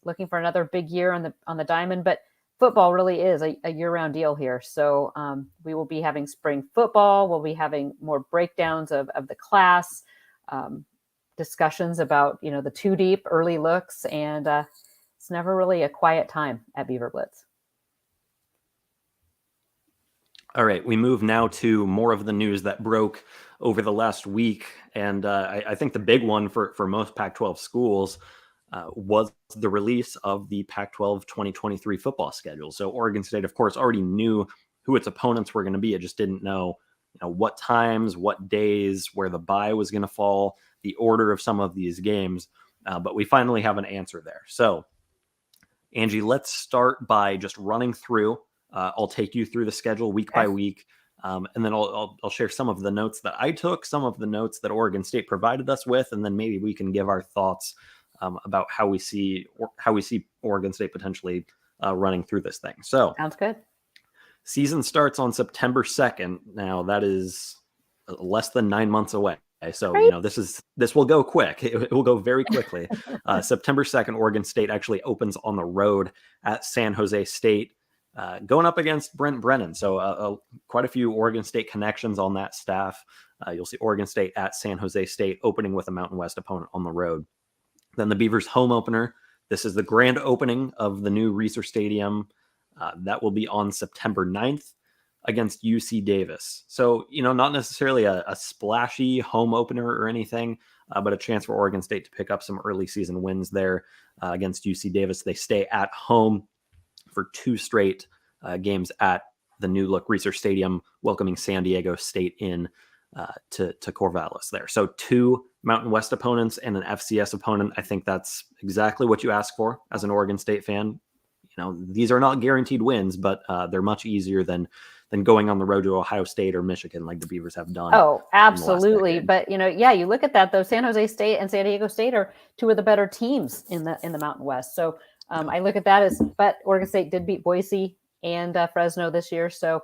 Looking for another big year on the diamond, but football really is a year-round deal here. So we will be having spring football. We'll be having more breakdowns of the class, discussions about, the two deep early looks, and it's never really a quiet time at Beaver Blitz. All right, we move now to more of the news that broke over the last week. And I think the big one for most Pac-12 schools was the release of the Pac-12 2023 football schedule. So Oregon State, of course, already knew who its opponents were going to be. It just didn't know, what times, what days, where the bye was going to fall, the order of some of these games. But we finally have an answer there. So, Angie, let's start by just running through. I'll take you through the schedule week by week, and then I'll share some of the notes that I took, some of the notes that Oregon State provided us with, and then maybe we can give our thoughts about how we see Oregon State potentially running through this thing. So, sounds good. Season starts on September 2nd. Now that is less than 9 months away. So, this will go quick. It will go very quickly. September 2nd, Oregon State actually opens on the road at San Jose State, going up against Brent Brennan. So quite a few Oregon State connections on that staff. You'll see Oregon State at San Jose State opening with a Mountain West opponent on the road. Then the Beavers home opener. This is the grand opening of the new Reser Stadium. That will be on September 9th against UC Davis. So, not necessarily a splashy home opener or anything, but a chance for Oregon State to pick up some early season wins there against UC Davis. They stay at home for 2 straight games at the new look Reser Stadium, welcoming San Diego State in to Corvallis there. So 2 Mountain West opponents and an FCS opponent. I think that's exactly what you ask for as an Oregon State fan. These are not guaranteed wins, but they're much easier than going on the road to Ohio State or Michigan like the Beavers have done. Oh, absolutely. But you look at that though. San Jose State and San Diego State are 2 of the better teams in the Mountain West. So I look at that but Oregon State did beat Boise and Fresno this year. So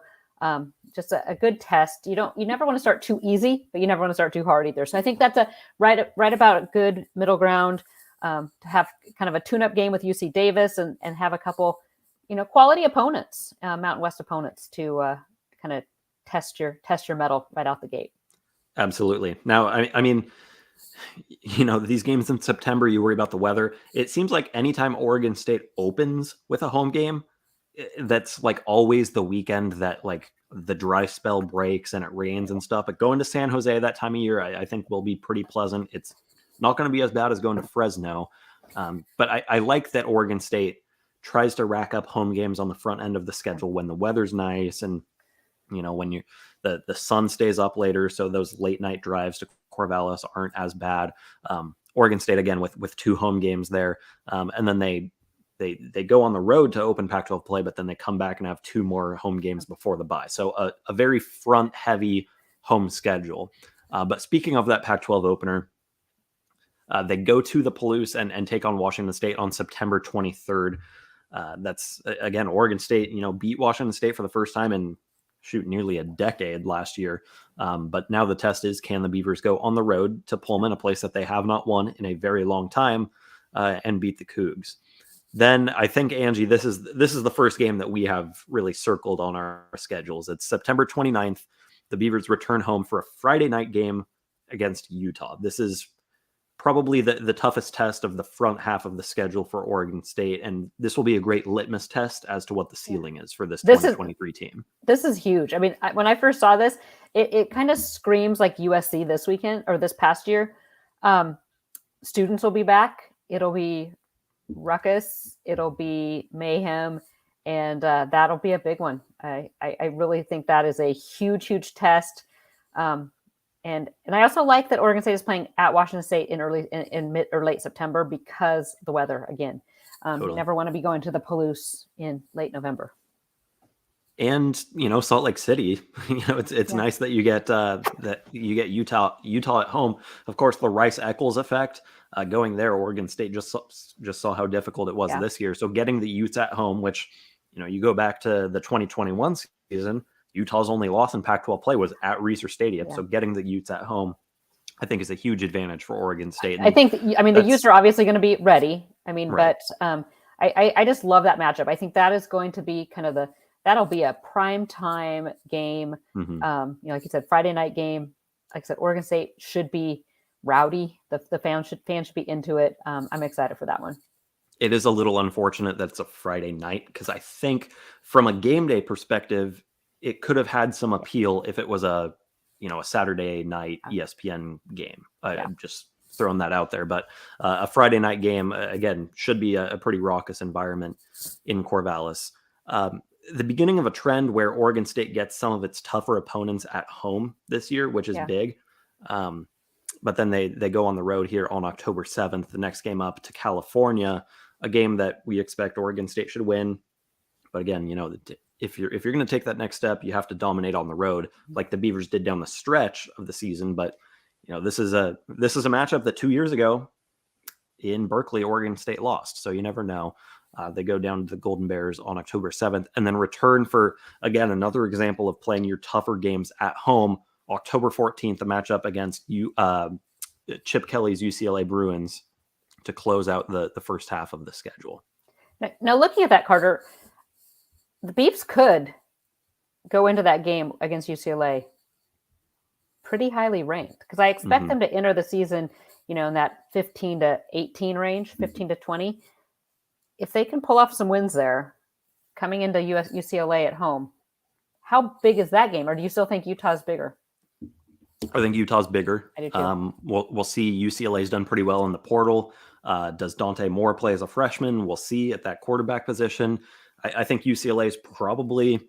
just a good test. You never want to start too easy, but you never want to start too hard either. So I think that's a right about a good middle ground. To have kind of a tune-up game with UC Davis and have a couple, quality opponents, Mountain West opponents to kind of test your mettle right out the gate. Absolutely. Now, I mean, these games in September, you worry about the weather. It seems like anytime Oregon State opens with a home game, that's like always the weekend that like the dry spell breaks and it rains and stuff. But going to San Jose that time of year, I think will be pretty pleasant. It's not going to be as bad as going to Fresno. But I like that Oregon State tries to rack up home games on the front end of the schedule when the weather's nice and, when the sun stays up later. So those late night drives to Corvallis aren't as bad. Oregon State, again, with 2 home games there. And then they go on the road to open Pac-12 play, but then they come back and have 2 more home games before the bye. So a very front heavy home schedule. But speaking of that Pac-12 opener, they go to the Palouse and take on Washington State on September 23rd. That's, again, Oregon State, beat Washington State for the first time in, nearly a decade last year. But now the test is, can the Beavers go on the road to Pullman, a place that they have not won in a very long time, and beat the Cougs. Then I think, Angie, this is the first game that we have really circled on our schedules. It's September 29th. The Beavers return home for a Friday night game against Utah. This is probably the toughest test of the front half of the schedule for Oregon State, and this will be a great litmus test as to what the ceiling is for this 2023 team. This is huge. I mean, when I first saw this, it kind of screams like USC this weekend or this past year. Students will be back. It'll be ruckus. It'll be mayhem, and that'll be a big one. I really think that is a huge test. And I also like that Oregon State is playing at Washington State in mid or late September because the weather again. Totally. You never want to be going to the Palouse in late November. And Salt Lake City, it's nice that you get Utah at home. Of course, the Rice Eccles effect going there. Oregon State just saw how difficult it was this year. So getting the Utes at home, which you go back to the 2021 season, Utah's only loss in Pac-12 play was at Reser Stadium. Yeah. So getting the Utes at home, I think, is a huge advantage for Oregon State. And I think, the Utes are obviously going to be ready. Right. But I just love that matchup. I think that is going to be kind of that'll be a prime time game. Mm-hmm. Like you said, Friday night game. Like I said, Oregon State should be rowdy. The fans should be into it. I'm excited for that one. It is a little unfortunate that it's a Friday night because I think from a game day perspective, it could have had some appeal if it was a Saturday night ESPN game. I'm just throwing that out there. But a Friday night game, again, should be a pretty raucous environment in Corvallis. The beginning of a trend where Oregon State gets some of its tougher opponents at home this year, which is big. But then they go on the road here on October 7th, the next game up to California, a game that we expect Oregon State should win. But again, if you're going to take that next step, you have to dominate on the road like the Beavers did down the stretch of the season. But this is a matchup that 2 years ago in Berkeley, Oregon State lost. So you never know. They go down to the Golden Bears on October 7th and then return for, again, another example of playing your tougher games at home. October 14th, a matchup against Chip Kelly's UCLA Bruins to close out the first half of the schedule. Now looking at that, Carter, the Beavs could go into that game against UCLA pretty highly ranked because I expect them to enter the season, in that 15 to 18 range, 15 to 20. If they can pull off some wins there coming into UCLA at home, how big is that game? Or do you still think Utah's bigger? I think Utah's bigger. I do too. We'll see. UCLA's done pretty well in the portal. Does Dante Moore play as a freshman? We'll see at that quarterback position. I think UCLA is probably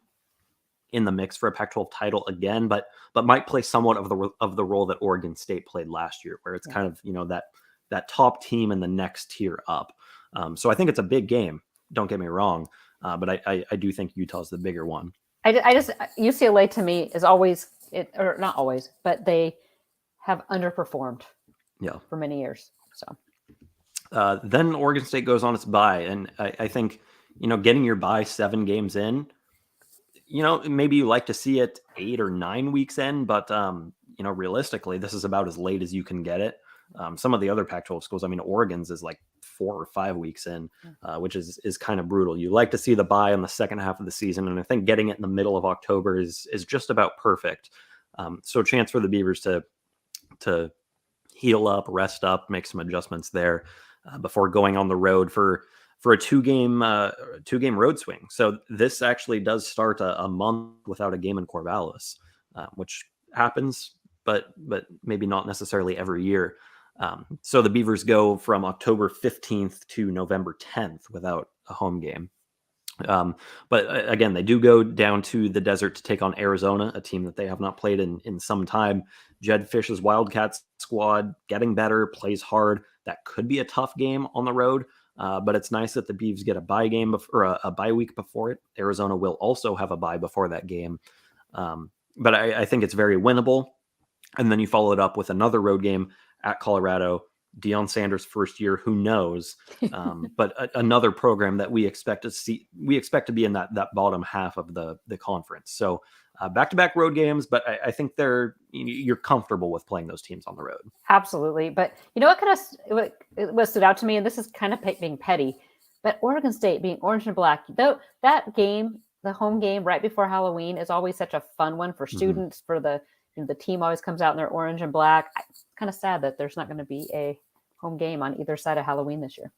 in the mix for a Pac-12 title again, but might play somewhat of the role that Oregon State played last year, where it's kind of that top team in the next tier up. So I think it's a big game. Don't get me wrong, but I do think Utah's the bigger one. I just UCLA to me is always or not always, but they have underperformed. For many years. So then Oregon State goes on its bye, and I think getting your bye 7 games in, maybe you like to see it 8 or 9 weeks in, but realistically, this is about as late as you can get it. Some of the other Pac-12 schools, Oregon's is like 4 or 5 weeks in, which is kind of brutal. You like to see the bye in the second half of the season, and I think getting it in the middle of October is just about perfect. So a chance for the Beavers to heal up, rest up, make some adjustments there before going on the road for a two-game road swing. So this actually does start a month without a game in Corvallis, which happens, but maybe not necessarily every year. So the Beavers go from October 15th to November 10th without a home game. But again, they do go down to the desert to take on Arizona, a team that they have not played in some time. Jed Fish's Wildcats squad getting better, plays hard. That could be a tough game on the road, but it's nice that the Beavs get a bye game or a bye week before it. Arizona will also have a bye before that game. But I think it's very winnable. And then you follow it up with another road game at Colorado. Deion Sanders' first year, who knows? But another program that we expect to see. We expect to be in that bottom half of the conference. So back-to-back road games, but I think you're comfortable with playing those teams on the road. Absolutely. But you know what stood out to me, and this is kind of being petty, but Oregon State being orange and black, though, that game, the home game right before Halloween, is always such a fun one for students. For the team always comes out in their orange and black. It's kind of sad that there's not going to be a home game on either side of Halloween this year.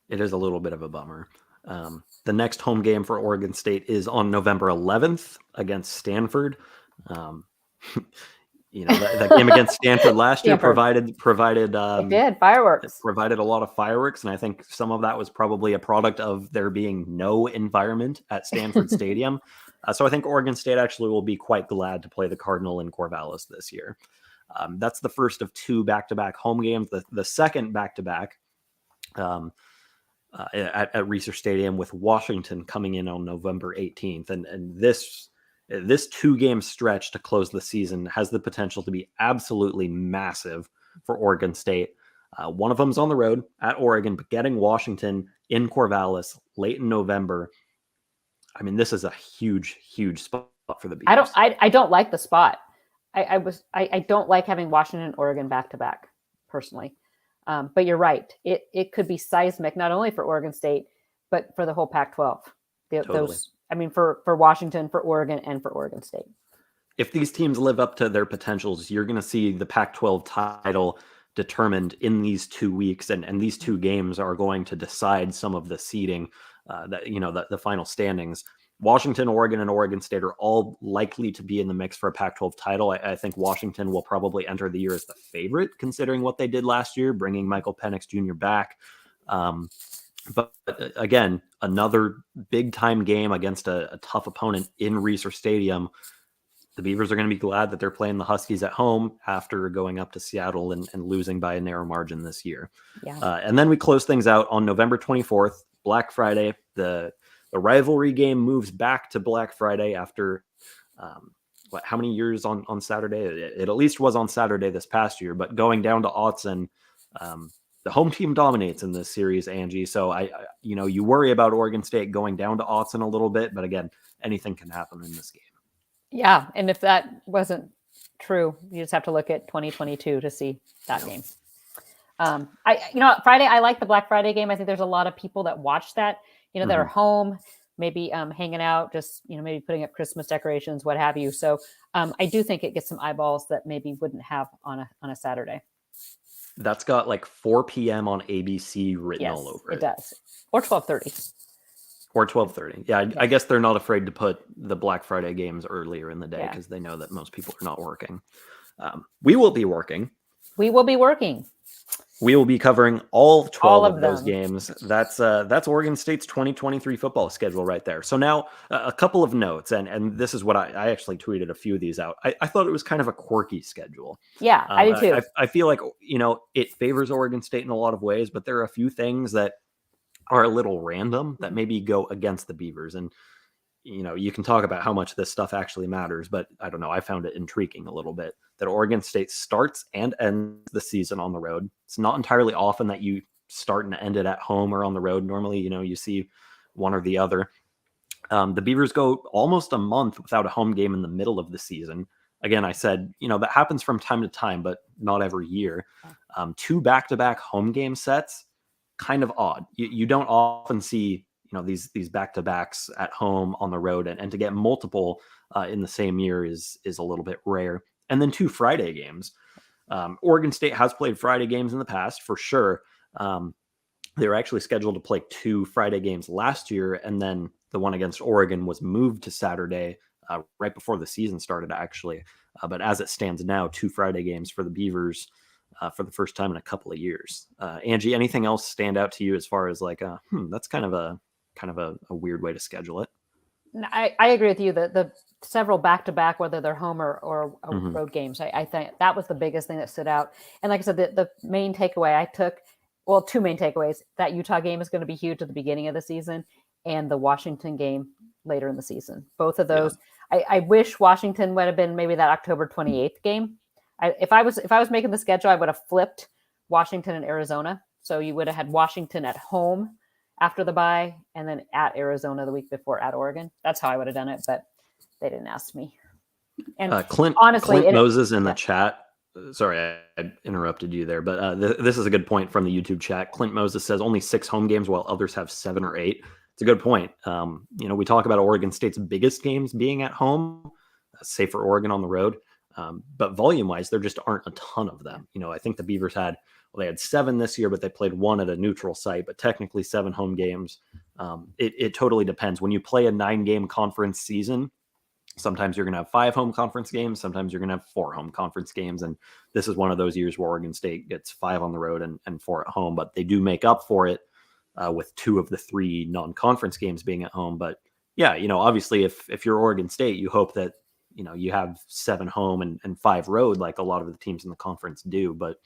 It is a little bit of a bummer. The next home game for Oregon State is on November 11th against Stanford. That game against Stanford last year provided it did fireworks. Provided a lot of fireworks, and I think some of that was probably a product of there being no environment at Stanford Stadium. So I think Oregon State actually will be quite glad to play the Cardinal in Corvallis this year. That's the first of 2 back-to-back home games. The second back-to-back at Reser Stadium with Washington coming in on November 18th, and this 2-game stretch to close the season has the potential to be absolutely massive for Oregon State. One of them's on the road at Oregon, but getting Washington in Corvallis late in November, I mean, this is a huge spot for the Beavers. I don't like the spot. I don't like having Washington and Oregon back to back personally. But you're right. It could be seismic, not only for Oregon State, but for the whole Pac-12. Totally. For Washington, for Oregon, and for Oregon State. If these teams live up to their potentials, you're going to see the Pac-12 title determined in these 2 weeks, and these 2 games are going to decide some of the seeding, the final standings. Washington, Oregon, and Oregon State are all likely to be in the mix for a Pac-12 title. I think Washington will probably enter the year as the favorite, considering what they did last year, bringing Michael Penix Jr. back. But again, another big-time game against a tough opponent in Reser Stadium. The Beavers are going to be glad that they're playing the Huskies at home after going up to Seattle and losing by a narrow margin this year. Yeah. And then we close things out on November 24th, Black Friday. The rivalry game moves back to Black Friday after how many years on Saturday? It at least was on Saturday this past year, but going down to Autzen, the home team dominates in this series, Angie. So you worry about Oregon State going down to Autzen a little bit, but again, anything can happen in this game. Yeah, and if that wasn't true, you just have to look at 2022 to see that game. Friday, I like the Black Friday game. I think there's a lot of people that watch that, that are home, maybe hanging out, just, maybe putting up Christmas decorations, what have you. So I do think it gets some eyeballs that maybe wouldn't have on a Saturday. That's got like 4 p.m. on ABC written all over it. It does. Or 12:30. Or 12:30. Yeah, I guess they're not afraid to put the Black Friday games earlier in the day because they know that most people are not working. We will be working. We will be working. We will be covering all 12 of those games. That's Oregon State's 2023 football schedule right there. So now a couple of notes, and this is what I actually tweeted a few of these out. I thought it was kind of a quirky schedule. Yeah, I do too. I feel like, it favors Oregon State in a lot of ways, but there are a few things that are a little random that maybe go against the Beavers. And, you can talk about how much this stuff actually matters, but I don't know. I found it intriguing a little bit that Oregon State starts and ends the season on the road. It's not entirely often that you start and end it at home or on the road. Normally, you see one or the other. The Beavers go almost a month without a home game in the middle of the season. Again, I said, that happens from time to time, but not every year. 2 back-to-back home game sets, kind of odd. You don't often see these back-to-backs at home on the road, and to get multiple in the same year is a little bit rare. And then 2 Friday games. Oregon State has played Friday games in the past for sure. They were actually scheduled to play 2 Friday games last year, and then the one against Oregon was moved to Saturday right before the season started, actually. But as it stands now, 2 Friday games for the Beavers for the first time in a couple of years. Angie, anything else stand out to you as far as like, that's kind of a weird way to schedule it? I agree with you. The several back-to-back, whether they're home or road games, I think that was the biggest thing that stood out. And like I said, the main takeaway I took, 2 main takeaways, that Utah game is going to be huge at the beginning of the season, and the Washington game later in the season. Both of those. Yeah. I wish Washington would have been maybe that October 28th game. If I was making the schedule, I would have flipped Washington and Arizona. So you would have had Washington at home after the bye, and then at Arizona the week before at Oregon. That's how I would have done it, but they didn't ask me. And Clint honestly, Moses in the chat. Sorry, I interrupted you there, but this is a good point from the YouTube chat. Clint Moses says only 6 home games while others have 7 or 8. It's a good point. We talk about Oregon State's biggest games being at home, say for Oregon on the road. But volume-wise, there just aren't a ton of them. I think the Beavers had 7 this year, but they played 1 at a neutral site, but technically 7 home games. It totally depends. When you play a 9-game conference season, sometimes you're going to have 5 home conference games. Sometimes you're going to have 4 home conference games. And this is one of those years where Oregon State gets 5 on the road and 4 at home, but they do make up for it with 2 of the 3 non-conference games being at home. But yeah, obviously if you're Oregon State, you hope that, you have 7 home and 5 road, like a lot of the teams in the conference do. But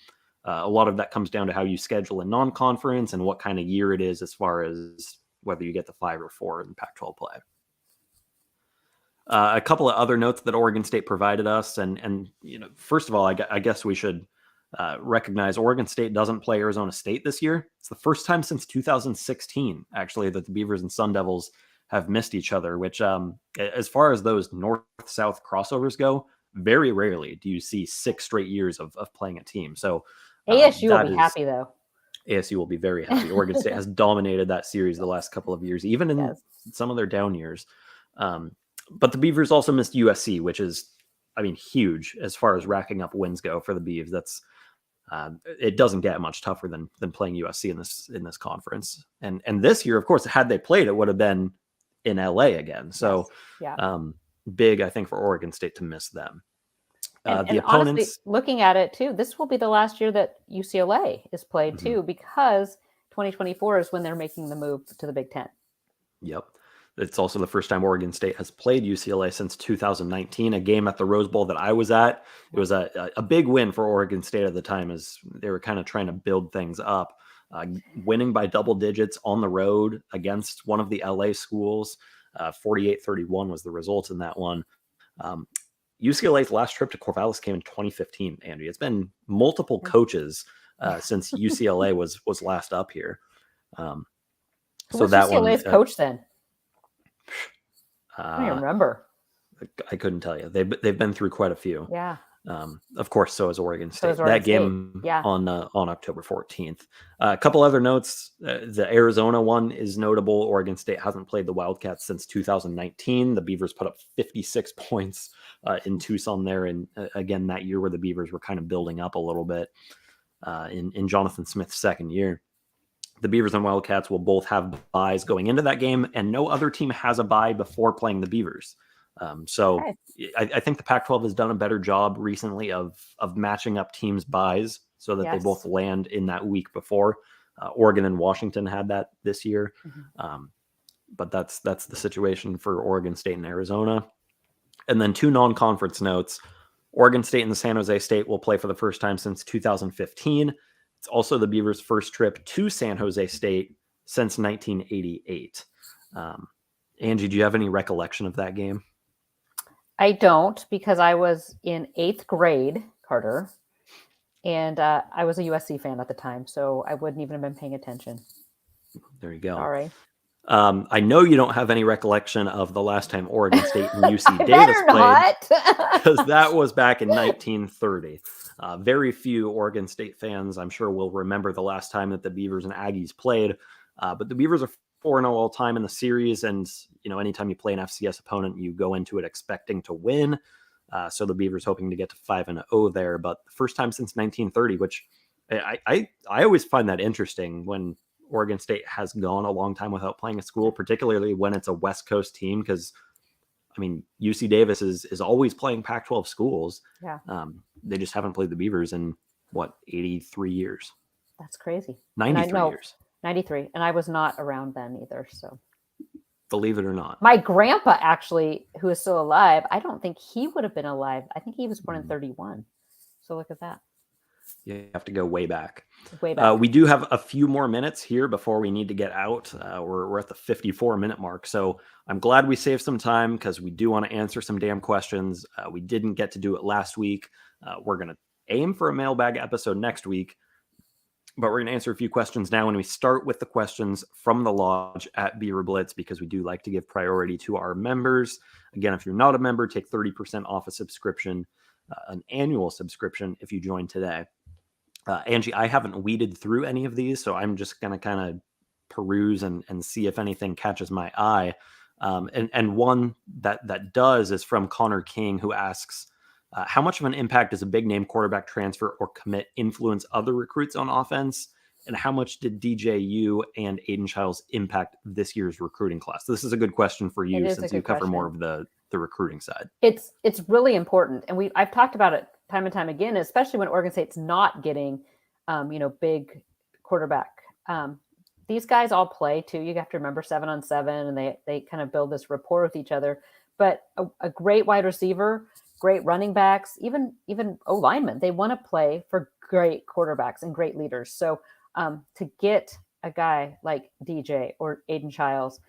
a lot of that comes down to how you schedule a non-conference and what kind of year it is as far as whether you get the 5 or 4 in Pac-12 play. A couple of other notes that Oregon State provided us. And first of all, I guess we should recognize Oregon State doesn't play Arizona State this year. It's the first time since 2016, actually, that the Beavers and Sun Devils have missed each other, which as far as those north-south crossovers go, very rarely do you see 6 straight years of playing a team. So ASU will be happy, though. ASU will be very happy. Oregon State has dominated that series the last couple of years, even in some of their down years. But the Beavers also missed USC, which is, huge as far as racking up wins go for the Beavs. That's it doesn't get much tougher than playing USC in this conference. And this year, of course, had they played, it would have been in LA again. So big, I think, for Oregon State to miss them. The opponents, honestly, looking at it too, this will be the last year that UCLA is played too, because 2024 is when they're making the move to the Big Ten. Yep. It's also the first time Oregon State has played UCLA since 2019, a game at the Rose Bowl that I was at. It was a big win for Oregon State at the time, as they were kind of trying to build things up. Winning by double digits on the road against one of the LA schools, 48-31 was the result in that one. UCLA's last trip to Corvallis came in 2015, Angie. It's been multiple coaches since UCLA was last up here. So that UCLA's coach then? I don't even remember. I couldn't tell you. They've been through quite a few. Yeah. Of course, so is Oregon State. So Oregon game on October 14th. A couple other notes. The Arizona one is notable. Oregon State hasn't played the Wildcats since 2019. The Beavers put up 56 points in Tucson there. And again, that year where the Beavers were kind of building up a little bit in Jonathan Smith's second year. The Beavers and Wildcats will both have byes going into that game, and no other team has a bye before playing the Beavers. I think the Pac-12 has done a better job recently of matching up teams' byes so that they both land in that week before. Oregon and Washington had that this year. But that's the situation for Oregon State and Arizona. And then 2 non-conference notes. Oregon State and the San Jose State will play for the first time since 2015. It's also the Beavers' first trip to San Jose State since 1988. Angie, do you have any recollection of that game? I don't, because I was in 8th grade, Carter, and I was a USC fan at the time, so I wouldn't even have been paying attention. There you go. Sorry. I know you don't have any recollection of the last time Oregon State and UC Davis played, because that was back in 1930. Very few Oregon State fans, I'm sure, will remember the last time that the Beavers and Aggies played. But the Beavers are 4-0 all time in the series, and anytime you play an FCS opponent, you go into it expecting to win. So the Beavers hoping to get to 5-0 there, but the first time since 1930, which I always find that interesting when Oregon State has gone a long time without playing a school, particularly when it's a West Coast team, because UC Davis is always playing Pac-12 schools. Yeah. They just haven't played the Beavers in 83 years. That's crazy. 93 years. 93. And I was not around then either. So believe it or not. My grandpa, actually, who is still alive, I don't think he would have been alive. I think he was born in 31. So look at that. You have to go way back. Way back. We do have a few more minutes here before we need to get out. We're at the 54-minute mark. So I'm glad we saved some time because we do want to answer some damn questions. We didn't get to do it last week. We're going to aim for a mailbag episode next week. But we're going to answer a few questions now, and we start with the questions from the lodge at Beaver Blitz because we do like to give priority to our members. Again, if you're not a member, take 30% off a subscription, an annual subscription if you join today. Angie, I haven't weeded through any of these, so I'm just going to kind of peruse and see if anything catches my eye. And one that does is from Connor King, who asks, how much of an impact does a big name quarterback transfer or commit influence other recruits on offense? And how much did DJU and Aiden Childs impact this year's recruiting class? This is a good question for you since you cover more of the recruiting side. It's really important. And I've talked about it time and time again, especially when Oregon State's not getting, big quarterback. These guys all play too. You have to remember 7-on-7, and they kind of build this rapport with each other. But a great wide receiver, great running backs, even O-linemen, they want to play for great quarterbacks and great leaders. So to get a guy like DJ or Aiden Childs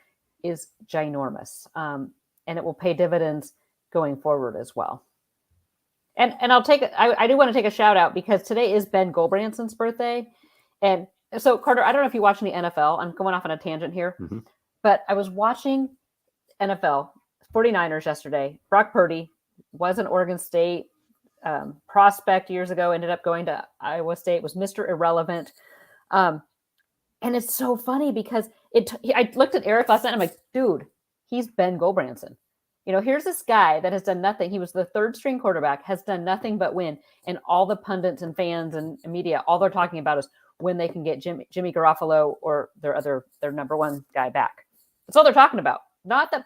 is ginormous. And it will pay dividends going forward as well. And I do want to take a shout out because today is Ben Goldbranson's birthday. And so Carter, I don't know if you watch any NFL. I'm going off on a tangent here, but I was watching NFL 49ers yesterday. Brock Purdy was an Oregon State prospect years ago, ended up going to Iowa State, was Mr. Irrelevant. And it's so funny because I looked at Eric last night and I'm like, dude, he's Ben Goldbranson. Here's this guy that has done nothing. He was the third string quarterback, has done nothing but win. And all the pundits and fans and media, all they're talking about is when they can get Jimmy Garoppolo or their number one guy back. That's all they're talking about. Not that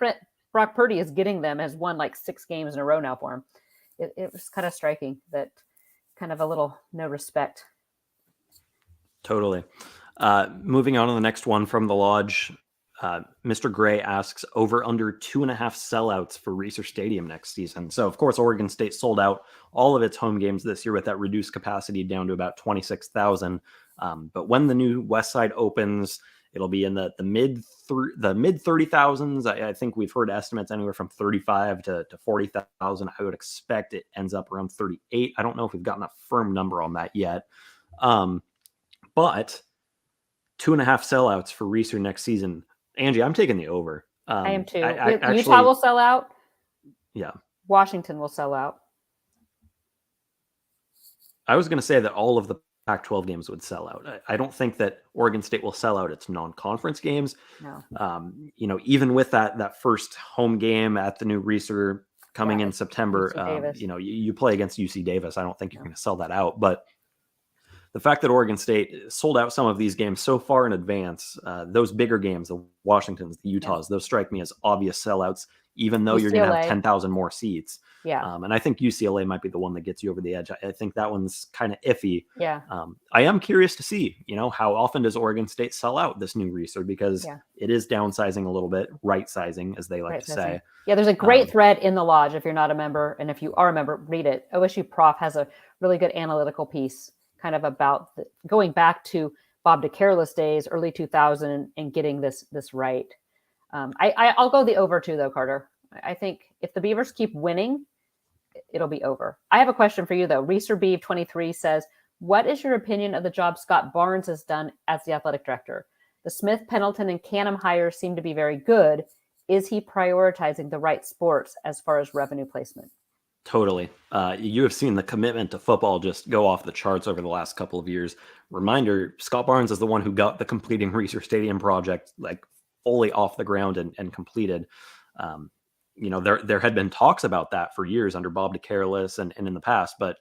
Brock Purdy is getting them, has won like 6 games in a row now for him. It was kind of striking that kind of a little no respect. Totally. Moving on to the next one from the lodge. Mr. Gray asks, over under 2.5 sellouts for Reser Stadium next season. So, of course, Oregon State sold out all of its home games this year with that reduced capacity down to about 26,000. But when the new West Side opens, it'll be in the mid 30,000s. I think we've heard estimates anywhere from 35 to 40,000. I would expect it ends up around 38. I don't know if we've gotten a firm number on that yet. But 2.5 sellouts for Reser next season. Angie, I'm taking the over. I am too. Utah will sell out. Yeah. Washington will sell out. I was going to say that all of the Pac-12 games would sell out. I don't think that Oregon State will sell out its non-conference games. No. Even with that first home game at the new Reser coming in September, you play against UC Davis. I don't think you're going to sell that out. But the fact that Oregon State sold out some of these games so far in advance, those bigger games, the Washingtons, the Utahs, those strike me as obvious sellouts, even though you're going to have 10,000 more seats. Yeah. And I think UCLA might be the one that gets you over the edge. I think that one's kind of iffy. Yeah. I am curious to see, how often does Oregon State sell out this new Reser, because it is downsizing a little bit, right sizing, as they like to say. Yeah, there's a great thread in the lodge if you're not a member. And if you are a member, read it. OSU Prof has a really good analytical piece kind of about going back to Bob DeCarlos days, early 2000, and getting this right. I'll go the over too, though, Carter. I think if the Beavers keep winning, it'll be over. I have a question for you, though. Reser Beav 23 says, what is your opinion of the job Scott Bahns has done as the athletic director? The Smith, Pendleton, and Canham hires seem to be very good. Is he prioritizing the right sports as far as revenue placement? Totally. You have seen the commitment to football just go off the charts over the last couple of years. Reminder, Scott Bahns is the one who got the completing Reser Stadium project fully off the ground and completed. There had been talks about that for years under Bob DeCarlos and in the past, but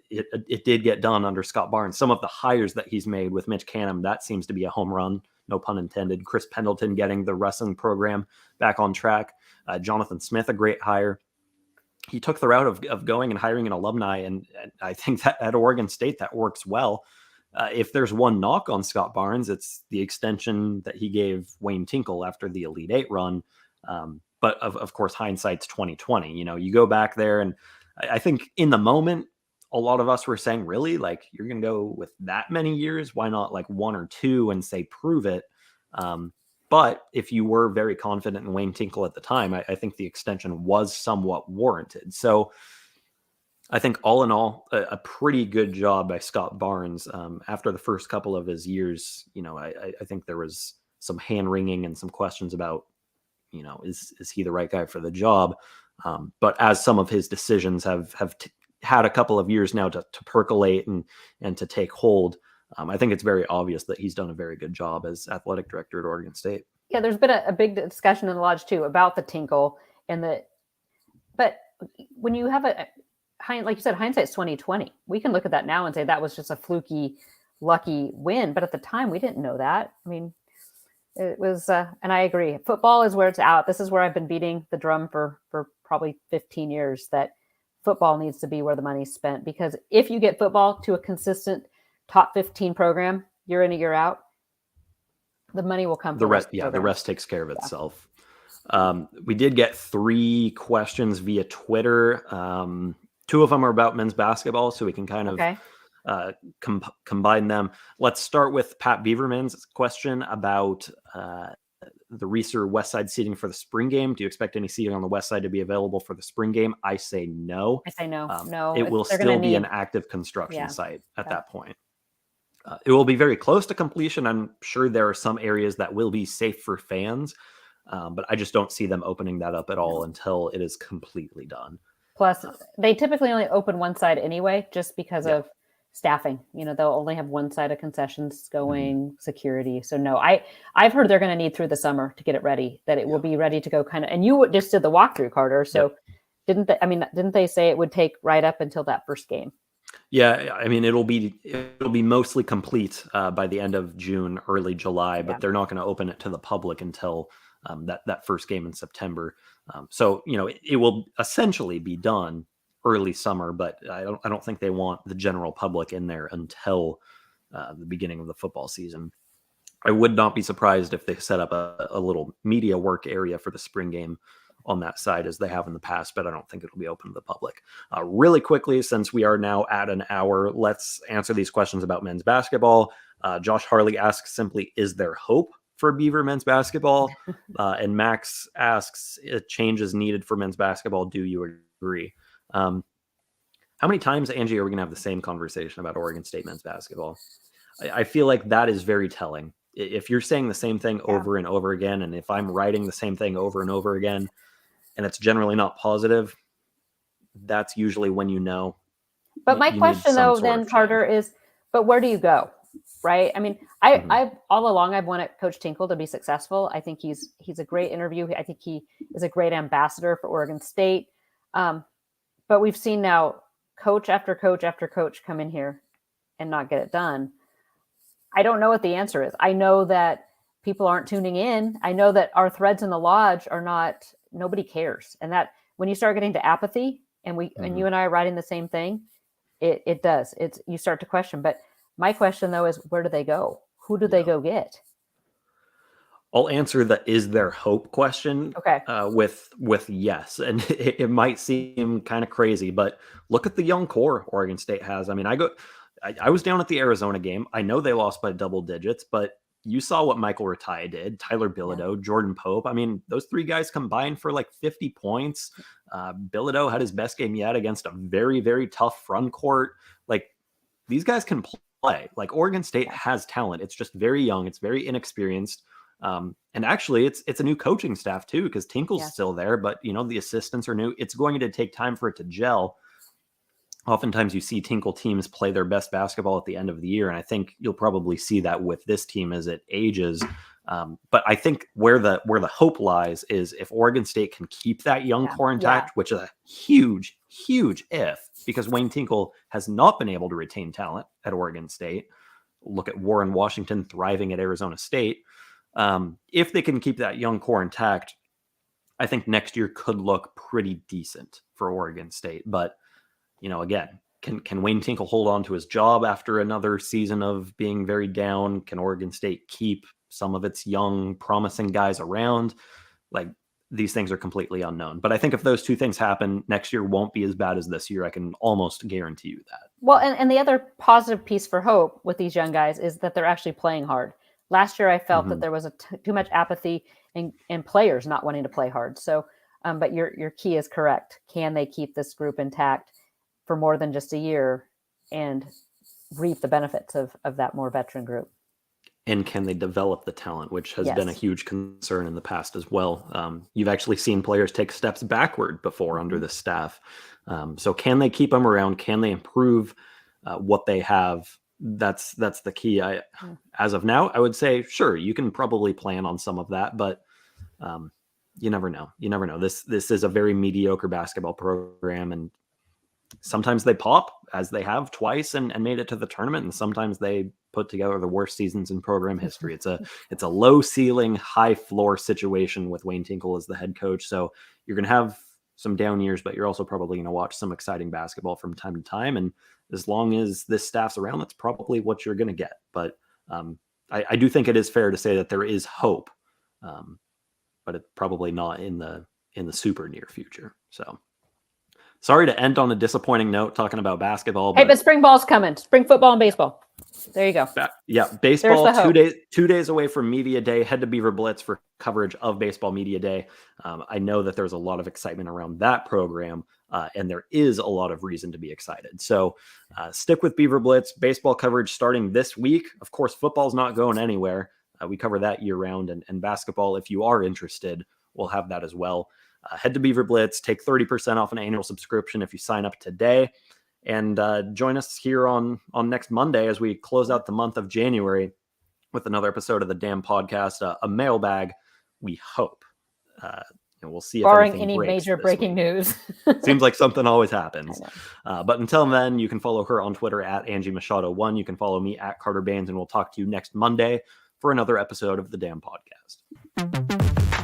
it did get done under Scott Bahns. Some of the hires that he's made with Mitch Canham, that seems to be a home run, no pun intended. Chris Pendleton getting the wrestling program back on track. Jonathan Smith, a great hire. He took the route of going and hiring an alumni, and I think that at Oregon State that works well. If there's one knock on Scott Bahns, it's the extension that he gave Wayne Tinkle after the Elite Eight run. But of course, hindsight's 2020. You go back there, and I think in the moment, a lot of us were saying, really, you're going to go with that many years? Why not 1 or 2 and say prove it? But if you were very confident in Wayne Tinkle at the time, I think the extension was somewhat warranted. So I think all in all, a pretty good job by Scott Barnes. After the first couple of his years, I think there was some hand wringing and some questions about, is he the right guy for the job? But as some of his decisions have had a couple of years now to percolate and to take hold, I think it's very obvious that he's done a very good job as athletic director at Oregon State. Yeah, there's been a big discussion in the lodge too about the Tinkle but when you have like you said, hindsight's 2020. We can look at that now and say that was just a fluky, lucky win. But at the time, we didn't know that. I mean, it was, and I agree. Football is where it's out. This is where I've been beating the drum for probably 15 years, that football needs to be where the money's spent. Because if you get football to a consistent top 15 program year in and year out, the money will come. The rest takes care of itself. We did get 3 questions via Twitter. 2 of them are about men's basketball, so we can kind of combine them. Let's start with Pat Beaverman's question about the Reeser West Side seating for the spring game. Do you expect any seating on the West Side to be available for the spring game? I say no. No. It will still be an active construction site at that point. It will be very close to completion. I'm sure there are some areas that will be safe for fans, but I just don't see them opening that up at all until it is completely done. Plus, they typically only open one side anyway, just because of staffing. They'll only have one side of concessions going, security. So no, I've heard they're going to need through the summer to get it ready, that it will be ready to go kind of, and you just did the walkthrough, Carter. So didn't they say it would take right up until that first game? Yeah, I mean, it'll be mostly complete by the end of June, early July, but they're not going to open it to the public until that first game in September. So it will essentially be done early summer, but I don't think they want the general public in there until the beginning of the football season. I would not be surprised if they set up a little media work area for the spring game on that side as they have in the past, but I don't think it'll be open to the public. Really quickly, since we are now at an hour, let's answer these questions about men's basketball. Josh Harley asks simply, is there hope for Beaver men's basketball? And Max asks, a change is needed for men's basketball. Do you agree? How many times, Angie, are we going to have the same conversation about Oregon State men's basketball? I feel like that is very telling. If you're saying the same thing over and over again, and if I'm writing the same thing over and over again, and it's generally not positive, that's usually when you know. But my question, though, then, Carter, is, but where do you go? Right? I mean, I've all along, I've wanted Coach Tinkle to be successful. I think he's a great interview. I think he is a great ambassador for Oregon State. But we've seen now coach after coach after coach come in here and not get it done. I don't know what the answer is. I know that people aren't tuning in. I know that our threads in the lodge are not, nobody cares. And that when you start getting to apathy and and you and I are writing the same thing, it does. You start to question. But my question, though, is where do they go? Who do they go get? I'll answer the "is there hope" question with yes. And it might seem kind of crazy, but look at the young core Oregon State has. I mean, I was down at the Arizona game. I know they lost by double digits, but you saw what Michael Ratai did, Tyler Bilodeau, Jordan Pope. I mean, those 3 guys combined for like 50 points. Bilodeau had his best game yet against a very, very tough front court. Like, these guys can play. Like, Oregon State has talent. It's just very young. It's very inexperienced. And actually it's a new coaching staff too, because Tinkle's still there, but the assistants are new. It's going to take time for it to gel. Oftentimes you see Tinkle teams play their best basketball at the end of the year. And I think you'll probably see that with this team as it ages. But I think where the hope lies is if Oregon State can keep that young core intact, which is a huge, huge if, because Wayne Tinkle has not been able to retain talent at Oregon State. Look at Warren Washington thriving at Arizona State. If they can keep that young core intact, I think next year could look pretty decent for Oregon State. But, again, can Wayne Tinkle hold on to his job after another season of being very down? Can Oregon State keep some of its young, promising guys around? Like, these things are completely unknown. But I think if those 2 things happen, next year won't be as bad as this year. I can almost guarantee you that. Well, and the other positive piece for hope with these young guys is that they're actually playing hard. Last year, I felt that there was too much apathy and players not wanting to play hard. So, but your key is correct. Can they keep this group intact for more than just a year and reap the benefits of that more veteran group. And can they develop the talent, which has been a huge concern in the past as well. You've actually seen players take steps backward before under the staff. So can they keep them around? Can they improve what they have? That's the key. As of now, I would say, sure, you can probably plan on some of that, but you never know. You never know. This is a very mediocre basketball program, and sometimes they pop, as they have twice, and made it to the tournament, and sometimes they put together the worst seasons in program history. It's a low ceiling, high floor situation with Wayne Tinkle as the head coach. So you're going to have some down years, but you're also probably going to watch some exciting basketball from time to time. And as long as this staff's around, that's probably what you're going to get. But I do think it is fair to say that there is hope, but it's probably not in the super near future. So sorry to end on a disappointing note talking about basketball. Hey, but spring ball's coming. Spring football and baseball. There you go. Yeah, baseball 2 days away from Media Day. Head to Beaver Blitz for coverage of Baseball Media Day. I know that there's a lot of excitement around that program, and there is a lot of reason to be excited. So stick with Beaver Blitz. Baseball coverage starting this week. Of course, football's not going anywhere. We cover that year round, and basketball, if you are interested, we'll have that as well. Head to Beaver Blitz, take 30% off an annual subscription if you sign up today, and join us here on next Monday as we close out the month of January with another episode of the Damn Podcast, a mailbag, we hope. We'll see if barring any major breaking news. Seems like something always happens. But until then, you can follow her on Twitter at Angie Machado 1. You can follow me at Carter Bahns, and we'll talk to you next Monday for another episode of the Damn Podcast.